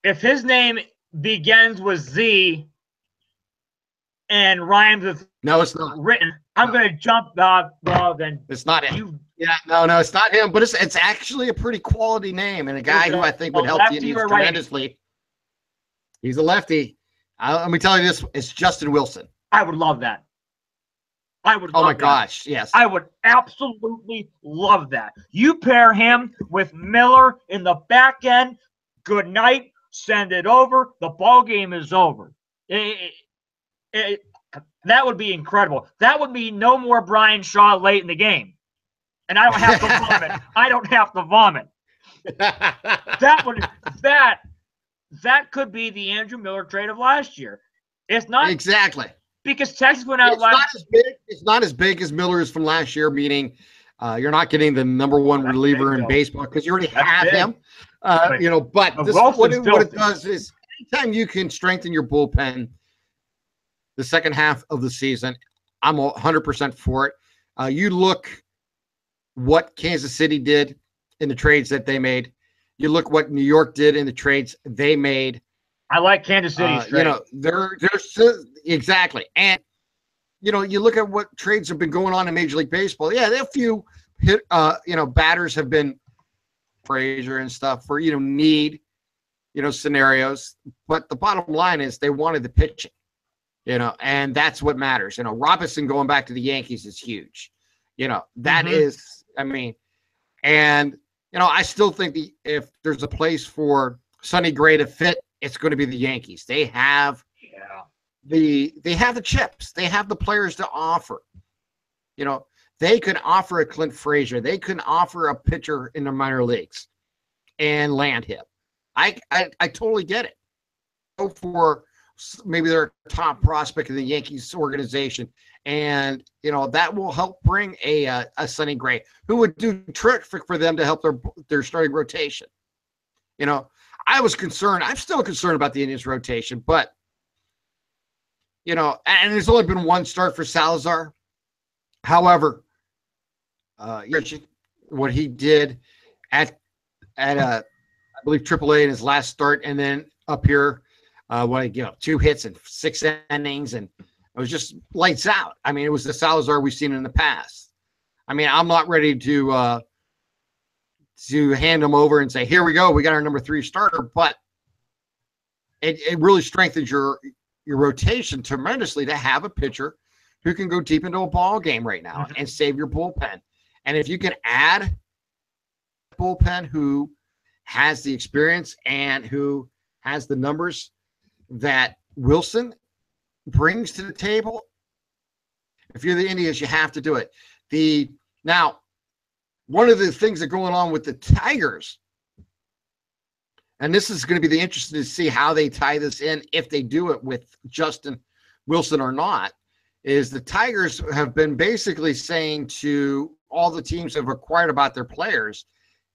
If his name begins with Z and rhymes with no, it's not written, I'm going to jump. Well, then it's not him. No, it's not him. But it's actually a pretty quality name and a guy who I think would help the Indians tremendously. He's a lefty. Let me tell you this: it's Justin Wilson. I would love that. Oh my gosh, yes. I would absolutely love that. You pair him with Miller in the back end. Good night. Send it over. The ball game is over. That would be incredible. That would be no more Brian Shaw late in the game. And I don't have to vomit. I don't have to vomit. That could be the Andrew Miller trade of last year. It's not exactly because Texas went out It's not as big as Miller is from last year, meaning you're not getting the number one reliever in baseball because you already have him. But what it does is anytime you can strengthen your bullpen the second half of the season, I'm 100% for it. You look what Kansas City did in the trades that they made. You look what New York did in the trades they made. I like Kansas City's trade. They're exactly. And, you look at what trades have been going on in Major League Baseball. Yeah, there are a few batters have been Frazier and stuff for, need, scenarios. But the bottom line is they wanted the pitching, and that's what matters. Robinson going back to the Yankees is huge. That is, and I still think if there's a place for Sonny Gray to fit, it's going to be the Yankees. They have the chips. They have the players to offer. They can offer a Clint Frazier. They can offer a pitcher in the minor leagues and land him. I totally get it. Go for maybe their top prospect in the Yankees organization, and that will help bring a Sonny Gray, who would do terrific for them to help their starting rotation. I was concerned. I'm still concerned about the Indians rotation, but and there's only been one start for Salazar. However, what he did at I believe AAA in his last start, and then up here, 2 hits and 6 innings, and it was just lights out. I mean, it was the Salazar we've seen in the past. I mean, I'm not ready to hand him over and say, here we go, we got our number 3 starter, but it really strengthens your rotation tremendously to have a pitcher who can go deep into a ball game right now and save your bullpen. And if you can add a bullpen who has the experience and who has the numbers that Wilson brings to the table, if you're the Indians, you have to do it. Now, one of the things that are going on with the Tigers, and this is going to be interesting to see how they tie this in, if they do it with Justin Wilson or not, is the Tigers have been basically saying to all the teams that have acquired about their players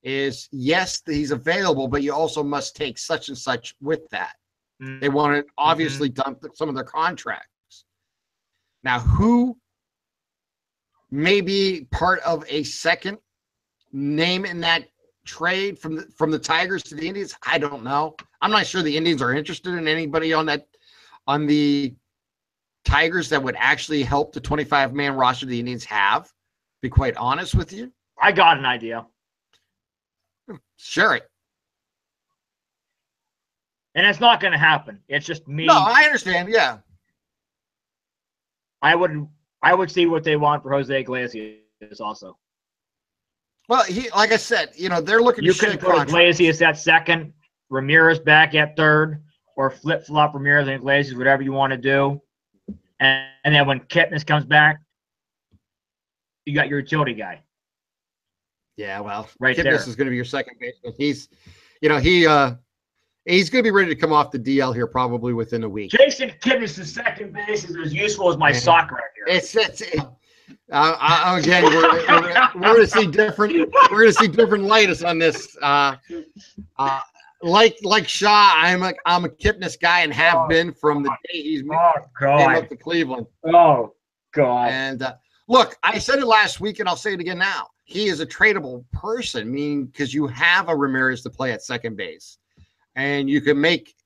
is, yes, he's available, but you also must take such and such with that. They want to obviously dump some of their contracts. Now, who may be part of a second name in that trade from the Tigers to the Indians? I don't know. I'm not sure the Indians are interested in anybody on the Tigers that would actually help the 25-man roster the Indians have, to be quite honest with you. I got an idea. Share it. And it's not going to happen. It's just me. No, I understand. Yeah. I would see what they want for Jose Iglesias also. Well, like I said, they're looking. You can put Iglesias at second, Ramirez back at third, or flip-flop Ramirez and Iglesias, whatever you want to do. And then when Kipnis comes back, you got your utility guy. Yeah, well, right Kipnis there is going to be your second baseman. He's going to be ready to come off the DL here probably within a week. Jason Kipnis' second base is as useful as my sock right here. Again, we're going to see different. We're going to see different lights on this. Like Shaw, I'm a Kipnis guy and have been from the day he's came up to Cleveland. Oh God! And look, I said it last week, and I'll say it again now. He is a tradable person, meaning because you have a Ramirez to play at second base, and you can make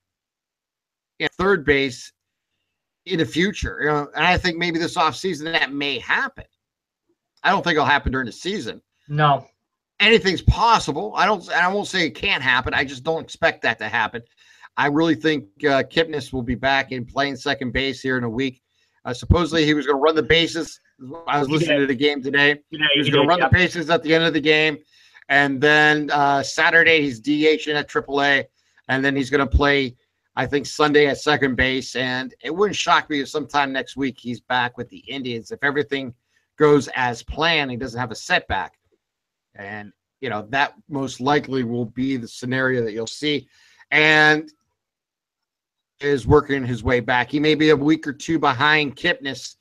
third base in the future. And I think maybe this offseason that may happen. I don't think it'll happen during the season. No. Anything's possible. I won't say it can't happen. I just don't expect that to happen. I really think Kipnis will be back and playing second base here in a week. Supposedly he was going to run the bases. I was listening to the game today. He was going to run the bases at the end of the game. And then Saturday he's DHing at AAA. And then he's going to play, I think, Sunday at second base. And it wouldn't shock me if sometime next week he's back with the Indians. If everything goes as planned, he doesn't have a setback. And, that most likely will be the scenario that you'll see. And is working his way back. He may be a week or two behind Kipnis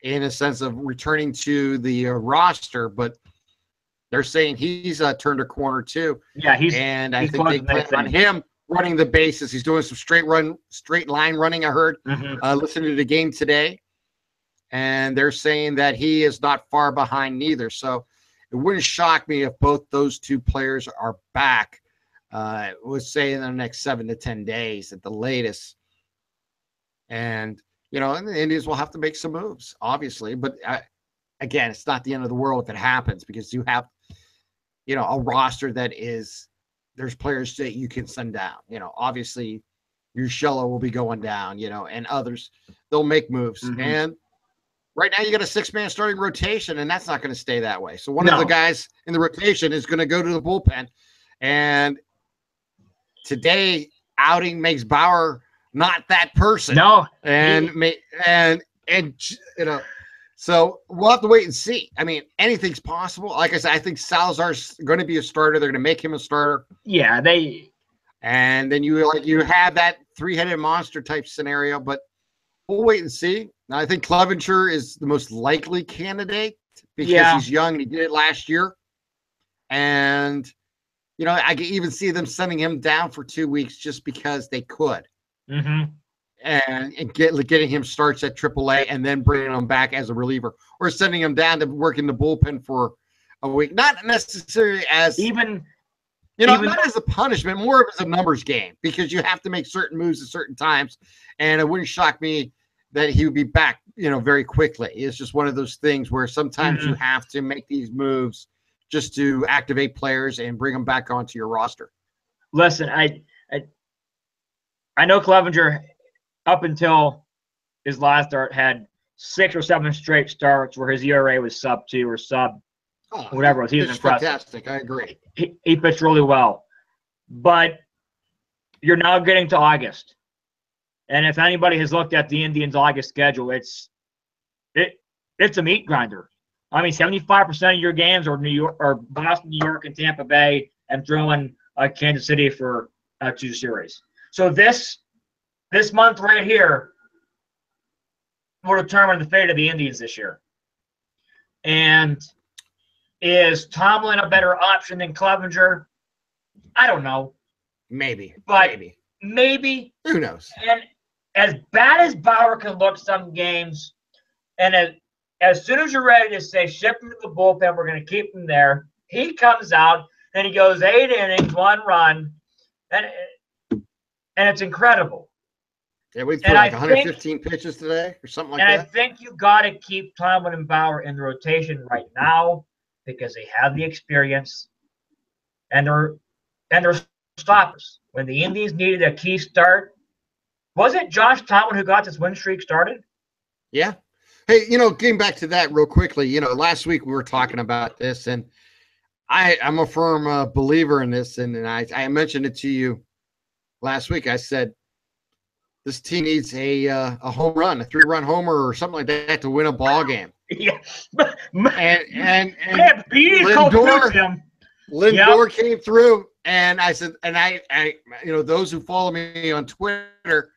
in a sense of returning to the roster, but they're saying he's turned a corner too. Yeah, I think they plan on him running the bases. He's doing some straight line running. I heard listening to the game today, and they're saying that he is not far behind neither. So it wouldn't shock me if both those two players are back. Let's say in the next 7 to 10 days at the latest. And and the Indians will have to make some moves, obviously. But again, it's not the end of the world if it happens, because you have, a roster that is, there's players that you can send down. Obviously, Urshela will be going down, and others, they'll make moves. And, right now you got a 6-man starting rotation, and that's not going to stay that way. So one of the guys in the rotation is going to go to the bullpen. And today outing makes Bauer not that person. No. And you know, so we'll have to wait and see. I mean, anything's possible. Like I said, I think Salazar's going to be a starter. They're going to make him a starter. Yeah, and then you have that 3-headed monster type scenario, but we'll wait and see. Now, I think Clevenger is the most likely candidate because he's young and he did it last year. And, you know, I can even see them sending him down for 2 weeks just because they could. Mm-hmm. And getting him starts at AAA and then bringing him back as a reliever, or sending him down to work in the bullpen for a week. Not necessarily as not as a punishment, more as a numbers game, because you have to make certain moves at certain times. And it wouldn't shock me that he would be back, very quickly. It's just one of those things where sometimes you have to make these moves just to activate players and bring them back onto your roster. Listen, I know Clevenger, up until his last start, had 6 or 7 straight starts where his ERA was sub 2 or sub whatever it was. He was impressive. Fantastic. I agree. He pitched really well. But you're now getting to August. And if anybody has looked at the Indians' August schedule, it's a meat grinder. I mean, 75% of your games are New York or Boston, New York, and Tampa Bay, and throwing Kansas City for 2 series. So this month right here will determine the fate of the Indians this year. And is Tomlin a better option than Clevenger? I don't know. Maybe. But maybe. Who knows? And as bad as Bauer can look some games, and as soon as you're ready to say ship him to the bullpen, we're going to keep him there, he comes out and he goes 8 innings, 1 run, and it's incredible. Yeah, we threw like 115 pitches today or something like that. And I think you got to keep Tomlin and Bauer in the rotation right now because they have the experience and they're stoppers. When the Indians needed a key start, was it Josh Tomlin who got this win streak started? Yeah. Hey, getting back to that real quickly, last week we were talking about this, and I'm a firm believer in this, and I mentioned it to you last week. I said this team needs a home run, a 3-run homer or something like that to win a ball game. Yeah. And Lindor came through, and I said, and I those who follow me on Twitter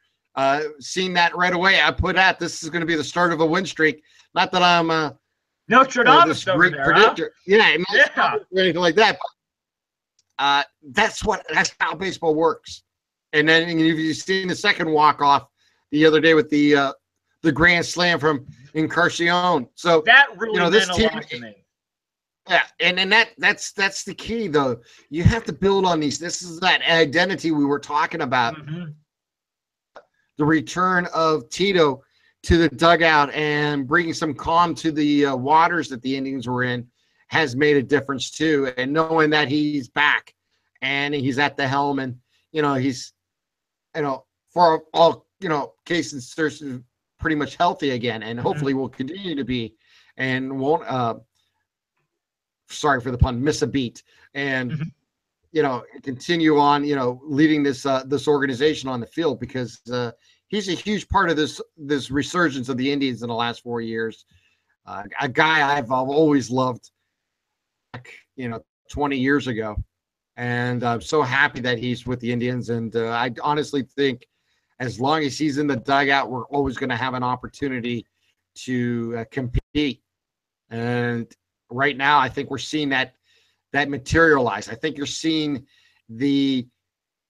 seen that right away. I put out this is going to be the start of a win streak. Not that I'm Nostradamus this great predictor. Huh? Or anything like that. But, that's how baseball works. And then you've seen the second walk-off the other day with the grand slam from Encarnacion. So that really this meant team, a lot to me. Yeah, and that's the key, though. You have to build on these. This is that identity we were talking about. Mm-hmm. The return of Tito to the dugout and bringing some calm to the waters that the Indians were in has made a difference too. And knowing that he's back and he's at the helm, and he's for all cases pretty much healthy again, and hopefully will continue to be, and won't sorry for the pun, miss a beat, and continue on leading this organization on the field, because he's a huge part of this resurgence of the Indians in the last 4 years. A guy I've always loved, 20 years ago, and I'm so happy that he's with the Indians. And I honestly think as long as he's in the dugout, we're always going to have an opportunity to compete. And right now, I think we're seeing that materialize. I think you're seeing the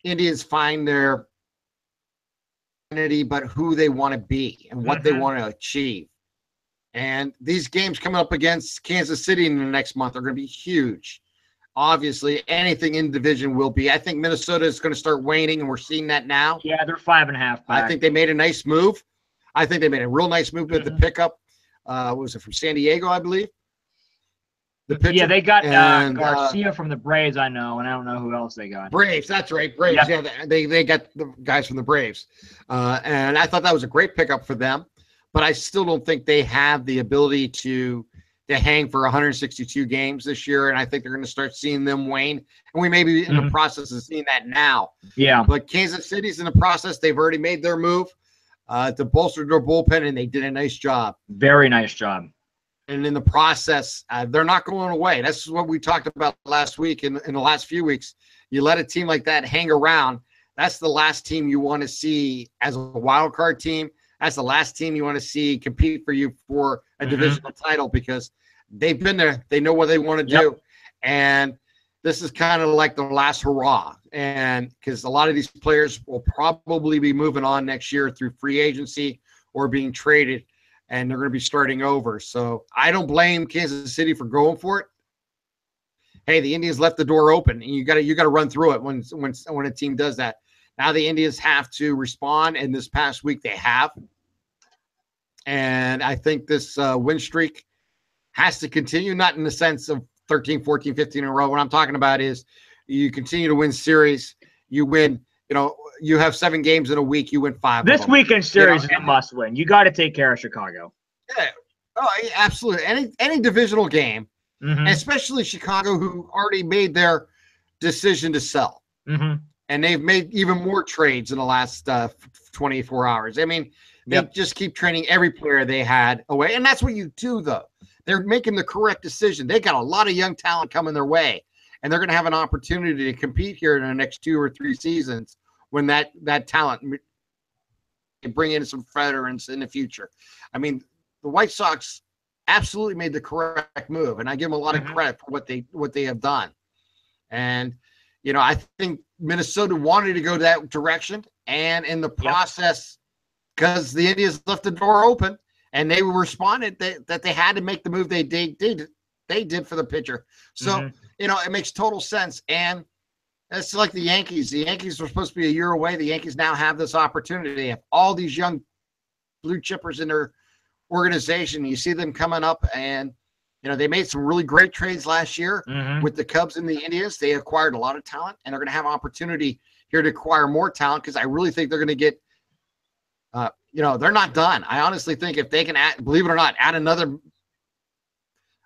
Indians find their identity, but who they want to be and what they want to achieve. And these games coming up against Kansas City in the next month are going to be huge. Obviously, anything in division will be. I think Minnesota is going to start waning, and we're seeing that now. Yeah, they're 5.5 back. I think they made a nice move. I think they made a real nice move with the pickup. Was it from San Diego, I believe? Yeah, they got Garcia from the Braves, I know, and I don't know who else they got. Braves, that's right, Braves. Yep. Yeah, they got the guys from the Braves. And I thought that was a great pickup for them. but I still don't think they have the ability to hang for 162 games this year. And I think they're going to start seeing them wane. And we may be in the process of seeing that now. Yeah. But Kansas City's in the process. They've already made their move to bolster their bullpen, and they did a nice job. Very nice job. And in the process, they're not going away. That's what we talked about last week. In the last few weeks, you let a team like that hang around. That's the last team you want to see as a wild card team. That's the last team you want to see compete for you for a divisional title, because they've been there. They know what they want to do. And this is kind of like the last hurrah. And because a lot of these players will probably be moving on next year through free agency or being traded, and they're going to be starting over. So I don't blame Kansas City for going for it. Hey, the Indians left the door open, and you got to run through it when a team does that. Now the Indians have to respond, and this past week they have. And I think this win streak has to continue, not in the sense of 13, 14, 15 in a row. What I'm talking about is you continue to win series. You win, you have 7 games in a week. You win 5. This weekend series is a must win. You got to take care of Chicago. Yeah. Oh, absolutely. Any divisional game, and especially Chicago, who already made their decision to sell. And they've made even more trades in the last 24 hours. I mean, they just keep trading every player they had away. And that's what you do, though. They're making the correct decision. They got a lot of young talent coming their way, and they're going to have an opportunity to compete here in the next 2 or 3 seasons when that talent bring in some veterans in the future. I mean, the White Sox absolutely made the correct move, and I give them a lot of credit for what they have done. And I think Minnesota wanted to go that direction, and in the process, because the Indians left the door open, and they responded that they had to make the move they did for the pitcher. So it makes total sense. And it's like the Yankees. The Yankees were supposed to be a year away. The Yankees now have this opportunity. They have all these young blue chippers in their organization. You see them coming up, and they made some really great trades last year with the Cubs and the Indians. They acquired a lot of talent, and they're going to have an opportunity here to acquire more talent, because I really think they're going to get they're not done. I honestly think if they can believe it or not, add another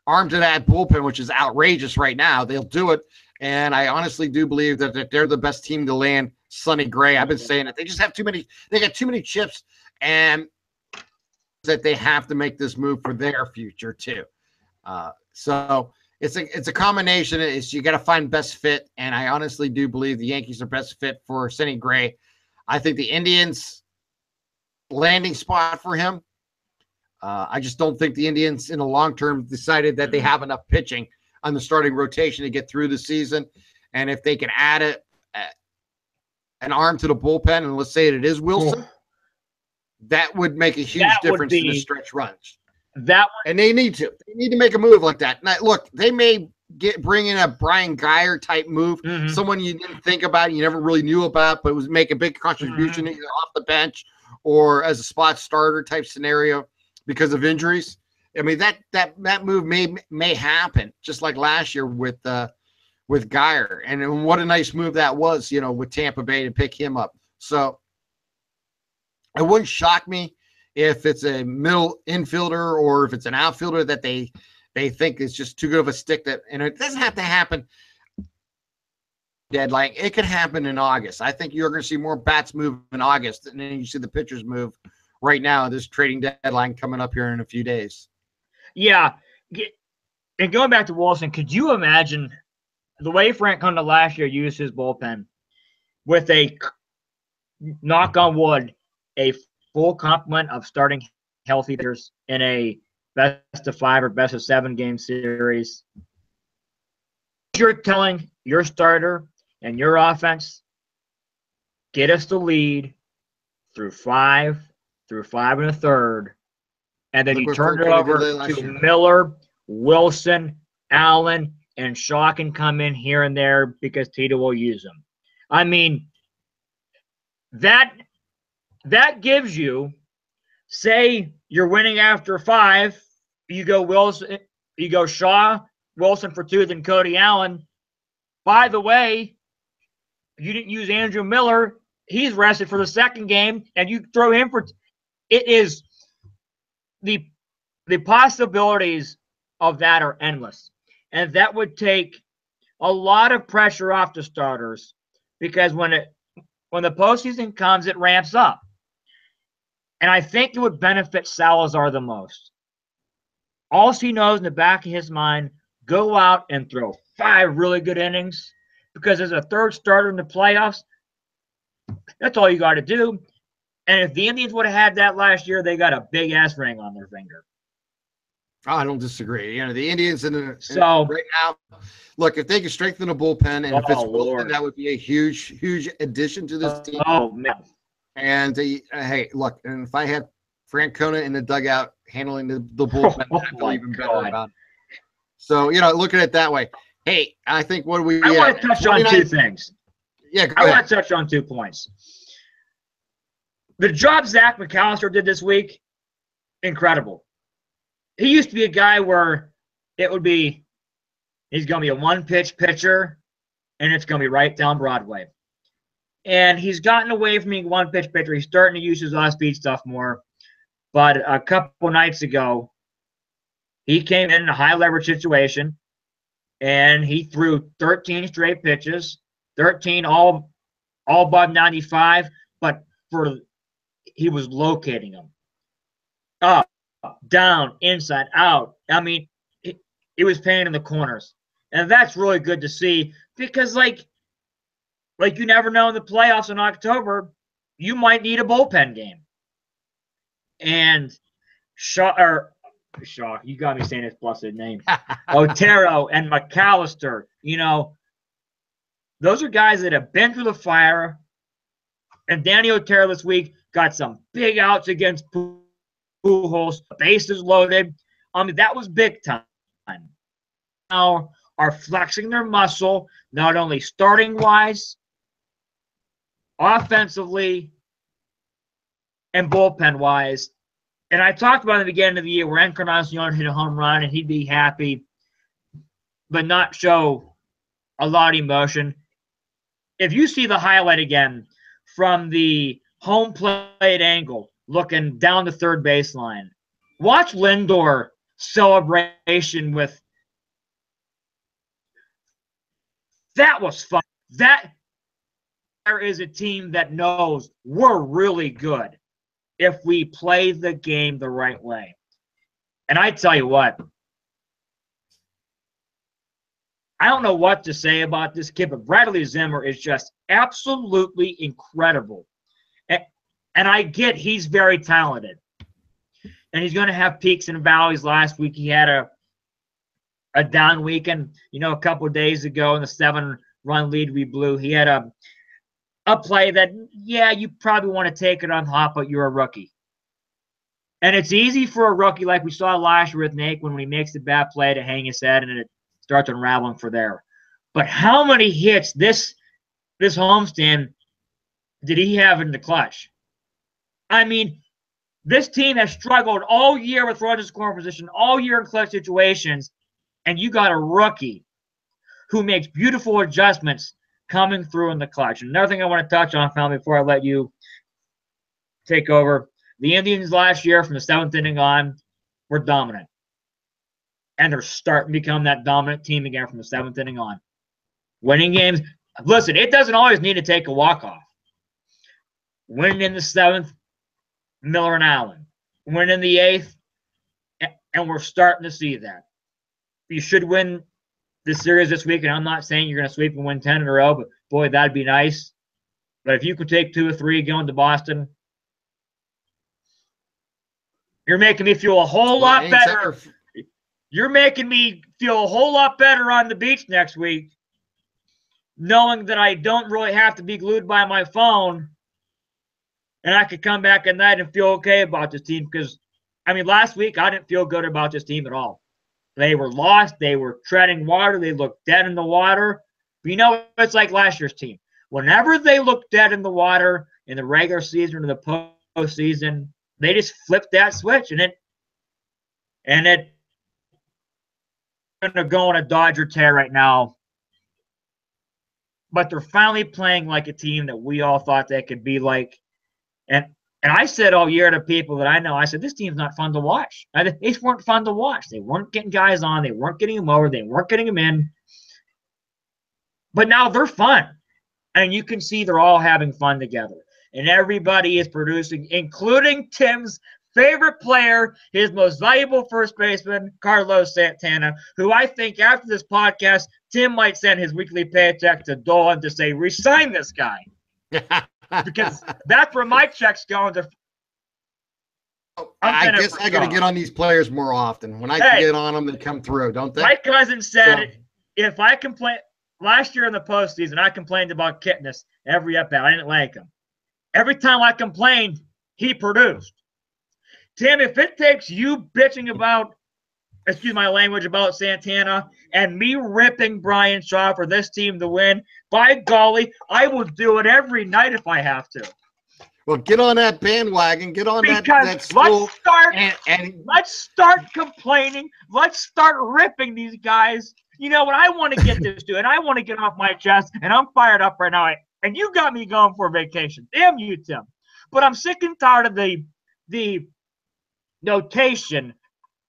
arm to that bullpen, which is outrageous right now, they'll do it. And I honestly do believe that they're the best team to land Sonny Gray. I've been saying it. They just have they got too many chips, and that they have to make this move for their future too. So it's a combination. You got to find best fit. And I honestly do believe the Yankees are best fit for Sonny Gray. I think the Indians landing spot for him. I just don't think the Indians in the long term decided that they have enough pitching on the starting rotation to get through the season. And if they can add an arm to the bullpen, and let's say it is Wilson, that would make a huge difference in the stretch runs. And they need to make a move like that. Now, look, they may bring in a Brian Geyer type move, someone you didn't think about, you never really knew about, but was make a big contribution either off the bench or as a spot starter type scenario because of injuries. I mean, that move may happen, just like last year with Geyer. And what a nice move that was, with Tampa Bay to pick him up. So it wouldn't shock me if it's a middle infielder or if it's an outfielder that they think is just too good of a stick, and it doesn't have to happen deadline. It could happen in August. I think you're going to see more bats move in August, and then you see the pitchers move right now. This trading deadline coming up here in a few days. Yeah. And going back to Wilson, could you imagine the way Frank Conda last year used his bullpen with a, knock on wood, a full complement of starting healthy pitchers in a best-of-5 or best-of-7 game series? You're telling your starter and your offense, get us the lead through 5 1/3, and then you turn it over to Miller, Wilson, Allen, and Shaw can come in here and there because Tito will use them. I mean, that gives you, say you're winning after 5, you go Wilson, you go Shaw, Wilson for 2, then Cody Allen. By the way, you didn't use Andrew Miller. He's rested for the second game, and you throw him for – it is the possibilities of that are endless, and that would take a lot of pressure off the starters, because when the postseason comes, it ramps up, and I think it would benefit Salazar the most. All he knows in the back of his mind, go out and throw 5 really good innings, because as a third starter in the playoffs, that's all you got to do. And if the Indians would have had that last year, they got a big ass ring on their finger. Oh, I don't disagree. You know, the Indians right now, look, if they can strengthen the bullpen, and if it's Wilson, that would be a huge, huge addition to this team. Oh, man. And hey, look, and if I had Francona in the dugout handling the bullpen, I'd feel even better about it. So, you know, look at it that way. Hey, I think what do we? I want to touch on 2 things. Yeah, I want to touch on 2 points. The job Zach McAllister did this week, incredible. He used to be a guy where it would be, he's going to be a one-pitch pitcher, and it's going to be right down Broadway. And he's gotten away from being a one-pitch pitcher. He's starting to use his off-speed stuff more. But a couple nights ago, he came in a high-leverage situation, and he threw 13 straight pitches, 13 all above 95, but he was locating them. Up, down, inside, out. I mean, it was pain in the corners. And that's really good to see, because like you never know in the playoffs in October, you might need a bullpen game. And Shaw, you got me saying his blessed name. Otero and McAllister, you know, those are guys that have been through the fire. And Danny Otero this week got some big outs against Pujols, bases loaded. I mean, that was big time. Now are flexing their muscle, not only starting wise, offensively, and bullpen wise. And I talked about at the beginning of the year where Encarnacion hit a home run and he'd be happy, but not show a lot of emotion. If you see the highlight again from the home plate angle, looking down the third baseline, watch Lindor celebration with. That was fun. That there is a team that knows we're really good if we play the game the right way. And I tell you what, I don't know what to say about this kid, but Bradley Zimmer is just absolutely incredible. And I get he's very talented. And he's going to have peaks and valleys. Last week he had a down weekend. You know, a couple of days ago in the 7-run lead we blew, he had a play that, yeah, you probably want to take it on top, but you're a rookie. And it's easy for a rookie, like we saw last year with Nate, when he makes the bad play, to hang his head and it starts unraveling for there. But how many hits this homestand did he have in the clutch? I mean, this team has struggled all year with runners in scoring position, all year in clutch situations, and you got a rookie who makes beautiful adjustments coming through in the clutch. Another thing I want to touch on, Phil, before I let you take over. The Indians last year from the 7th inning on were dominant. And they're starting to become that dominant team again from the 7th inning on. Winning games. Listen, it doesn't always need to take a walk-off. Winning in the 7th, Miller and Allen. Winning in the 8th, and we're starting to see that. You should win this series this week, and I'm not saying you're going to sweep and win 10 in a row, but boy, that'd be nice. But if you could take 2 or 3 going to Boston, you're making me feel a whole lot better. You're making me feel a whole lot better on the beach next week, knowing that I don't really have to be glued by my phone, and I could come back at night and feel okay about this team. Because, I mean, last week I didn't feel good about this team at all. They were lost. They were treading water. They looked dead in the water. But you know, it's like last year's team. Whenever they looked dead in the water in the regular season or the postseason, they just flipped that switch, and it going to go on a Dodger tear right now. But they're finally playing like a team that we all thought they could be like. And And I said all year to people that I know, I said, this team's not fun to watch. They weren't fun to watch. They weren't getting guys on. They weren't getting them over. They weren't getting them in. But now they're fun. And you can see they're all having fun together. And everybody is producing, including Tim's favorite player, his most valuable first baseman, Carlos Santana, who I think after this podcast, Tim might send his weekly paycheck to Dolan to say, resign this guy. Because that's where my check's going to. I guess I got to get on these players more often. When I get on them, they come through, don't they? My cousin said, if I complain, last year in the postseason, I complained about Kipnis every at-bat. I didn't like him. Every time I complained, he produced. Tim, if it takes you bitching about, excuse my language, about Santana and me ripping Brian Shaw for this team to win, by golly, I will do it every night if I have to. Well, get on that bandwagon. Get on that let's start complaining. Let's start ripping these guys. You know what? I want to get this to, and I want to get off my chest, and I'm fired up right now. And you got me going for a vacation. Damn you, Tim. But I'm sick and tired of the notation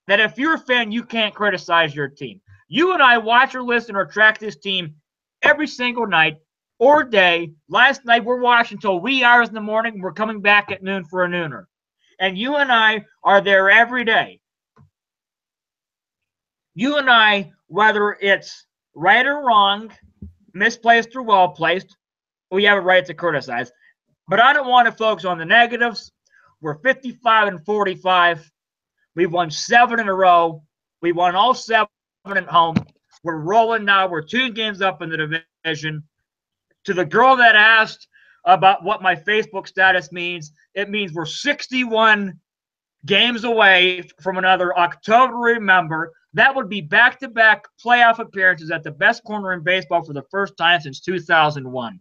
that if you're a fan, you can't criticize your team. You and I watch or listen or track this team every single night or day. Last night, we're watching until wee hours in the morning. We're coming back at noon for a nooner. And you and I are there every day. You and I, whether it's right or wrong, misplaced or well-placed, we have a right to criticize. But I don't want to focus on the negatives. We're 55-45. We've won 7 in a row. We won all 7 at home. We're rolling now. We're 2 games up in the division. To the girl that asked about what my Facebook status means, it means we're 61 games away from another October to remember. That would be back-to-back playoff appearances at the best corner in baseball for the first time since 2001.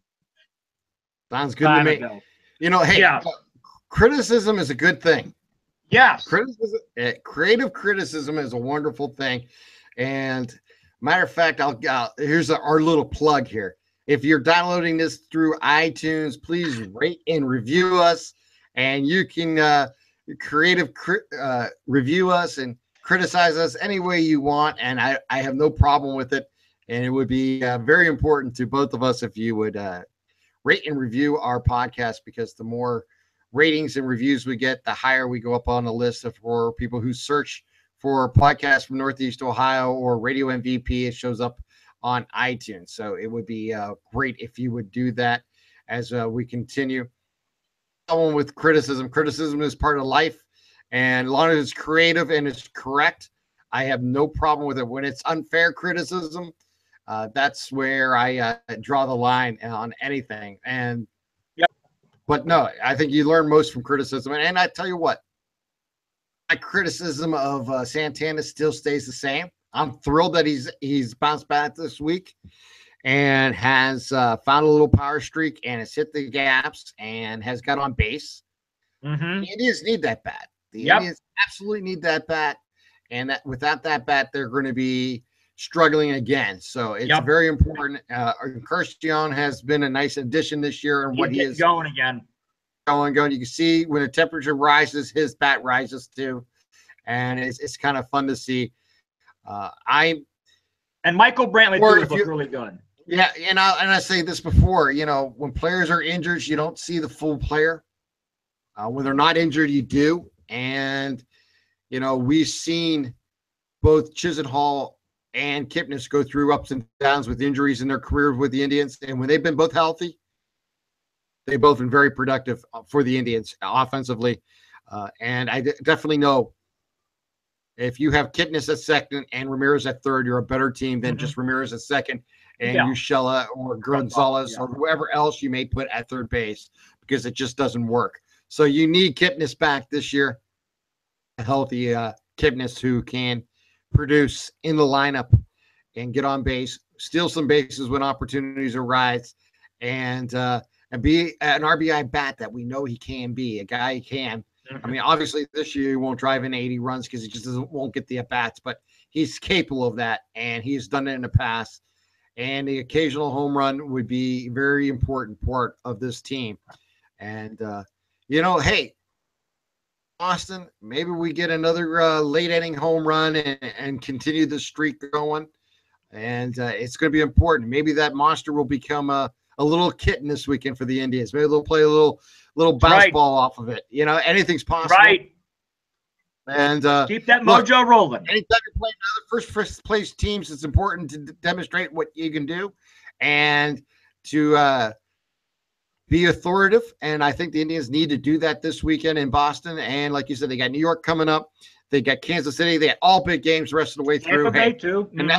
Sounds good to me. Ago. You know, hey, criticism is a good thing. Yes. Creative criticism is a wonderful thing. And matter of fact, here's our little plug here. If you're downloading this through iTunes, please rate and review us. And you can review us and criticize us any way you want. And I have no problem with it. And it would be very important to both of us if you would rate and review our podcast, because the more ratings and reviews we get, the higher we go up on the list for people who search for podcasts from Northeast Ohio or Radio MVP. It shows up on iTunes. So it would be great if you would do that as we continue. Someone with criticism is part of life. And as long as it's creative and it's correct, I have no problem with it. When it's unfair criticism, that's where I draw the line on anything. And but no, I think you learn most from criticism. And I tell you what, my criticism of Santana still stays the same. I'm thrilled that he's bounced back this week and has found a little power streak and has hit the gaps and has got on base. Mm-hmm. The Indians need that bat. The Indians absolutely need that bat. And that without that bat, they're going to be struggling again. So it's very important. Kirstian has been a nice addition this year, and what he is going again. Going. You can see when the temperature rises, his bat rises too. And it's kind of fun to see. And Michael Brantley looks really good. Yeah, and I say this before, when players are injured, you don't see the full player. When they're not injured, you do. And we've seen both Chisenhall and Kipnis go through ups and downs with injuries in their careers with the Indians. And when they've been both healthy, they've both been very productive for the Indians offensively. And I definitely know if you have Kipnis at second and Ramirez at third, you're a better team than just Ramirez at second and Ushella or Gonzalez or whoever else you may put at third base, because it just doesn't work. So you need Kipnis back this year, a healthy Kipnis who can produce in the lineup and get on base, steal some bases when opportunities arise, and be an RBI bat that we know he can be, a guy he can. I mean, obviously this year he won't drive in 80 runs because he just won't get the at-bats, but he's capable of that, and he's done it in the past. And the occasional home run would be a very important part of this team. And, hey, Boston. Maybe we get another late inning home run and continue the streak going. And it's going to be important. Maybe that monster will become a little kitten this weekend for the Indians. Maybe they'll play a little bounce ball off of it. You know, anything's possible. Right. And keep that mojo rolling. Anytime you're playing other first place teams, it's important to demonstrate what you can do and to be authoritative. And I think the Indians need to do that this weekend in Boston. And like you said, they got New York coming up. They got Kansas City. They got all big games the rest of the way through. Tampa Bay too. And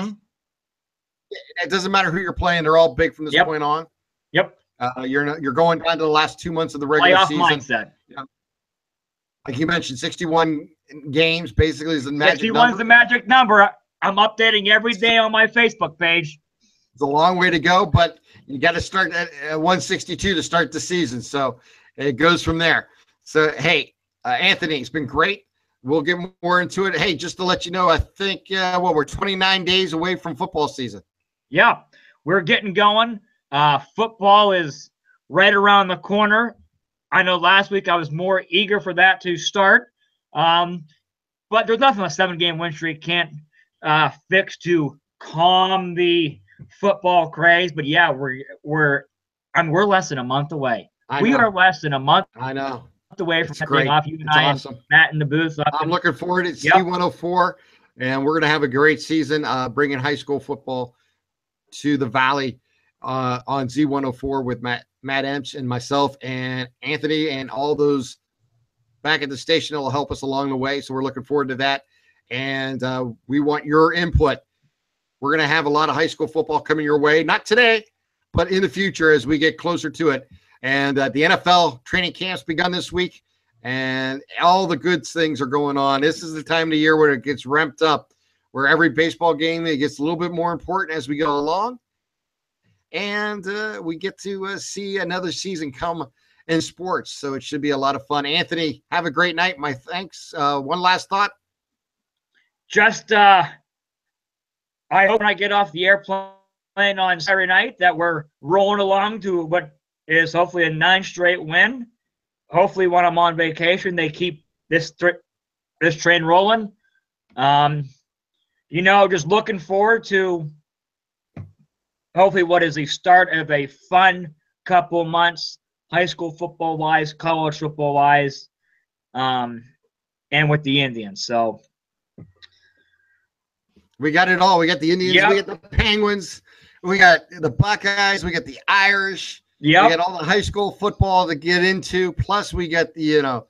it doesn't matter who you're playing. They're all big from this point on. Yep. You're going down to the last 2 months of the regular season. Mindset. You know, like you mentioned, 61 games basically is the magic 61 number. is the magic number. I'm updating every day on my Facebook page. It's a long way to go, but you got to start at 162 to start the season. So it goes from there. So, hey, Anthony, it's been great. We'll get more into it. Hey, just to let you know, I think, we're 29 days away from football season. Yeah, we're getting going. Football is right around the corner. I know last week I was more eager for that to start. But there's nothing a 7-game win streak can't fix to calm the football craze. But yeah, we're less than a month away. We are less than a month. I know. Away from getting off. You and I awesome. And Matt in the booth. I'm looking forward to C104, and we're going to have a great season bringing high school football to the Valley on Z104 with Matt Emch and myself and Anthony and all those back at the station that will help us along the way. So we're looking forward to that. And we want your input. We're going to have a lot of high school football coming your way, not today, but in the future as we get closer to it. And the NFL training camp's begun this week, and all the good things are going on. This is the time of the year where it gets ramped up, where every baseball game, it gets a little bit more important as we go along. And we get to see another season come in sports. So it should be a lot of fun. Anthony, have a great night. My thanks. One last thought. Just, I hope when I get off the airplane on Saturday night that we're rolling along to what is hopefully a 9 straight win. Hopefully when I'm on vacation, they keep this train rolling. Just looking forward to hopefully what is the start of a fun couple months, high school football-wise, college football-wise, and with the Indians. So we got it all. We got the Indians. Yep. We got the Penguins. We got the Buckeyes. We got the Irish. Yeah, we got all the high school football to get into. Plus, we got the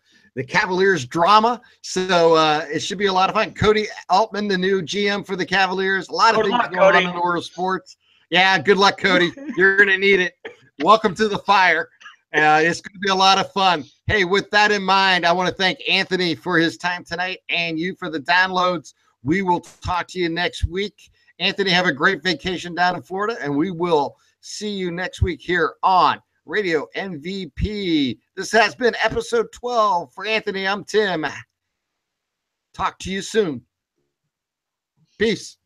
Cavaliers drama. So it should be a lot of fun. Cody Altman, the new GM for the Cavaliers. A lot of things going on in the world of sports. Yeah, good luck, Cody. You're going to need it. Welcome to the fire. It's going to be a lot of fun. Hey, with that in mind, I want to thank Anthony for his time tonight and you for the downloads. We will talk to you next week. Anthony, have a great vacation down in Florida, and we will see you next week here on Radio MVP. This has been episode 12. For Anthony, I'm Tim. Talk to you soon. Peace.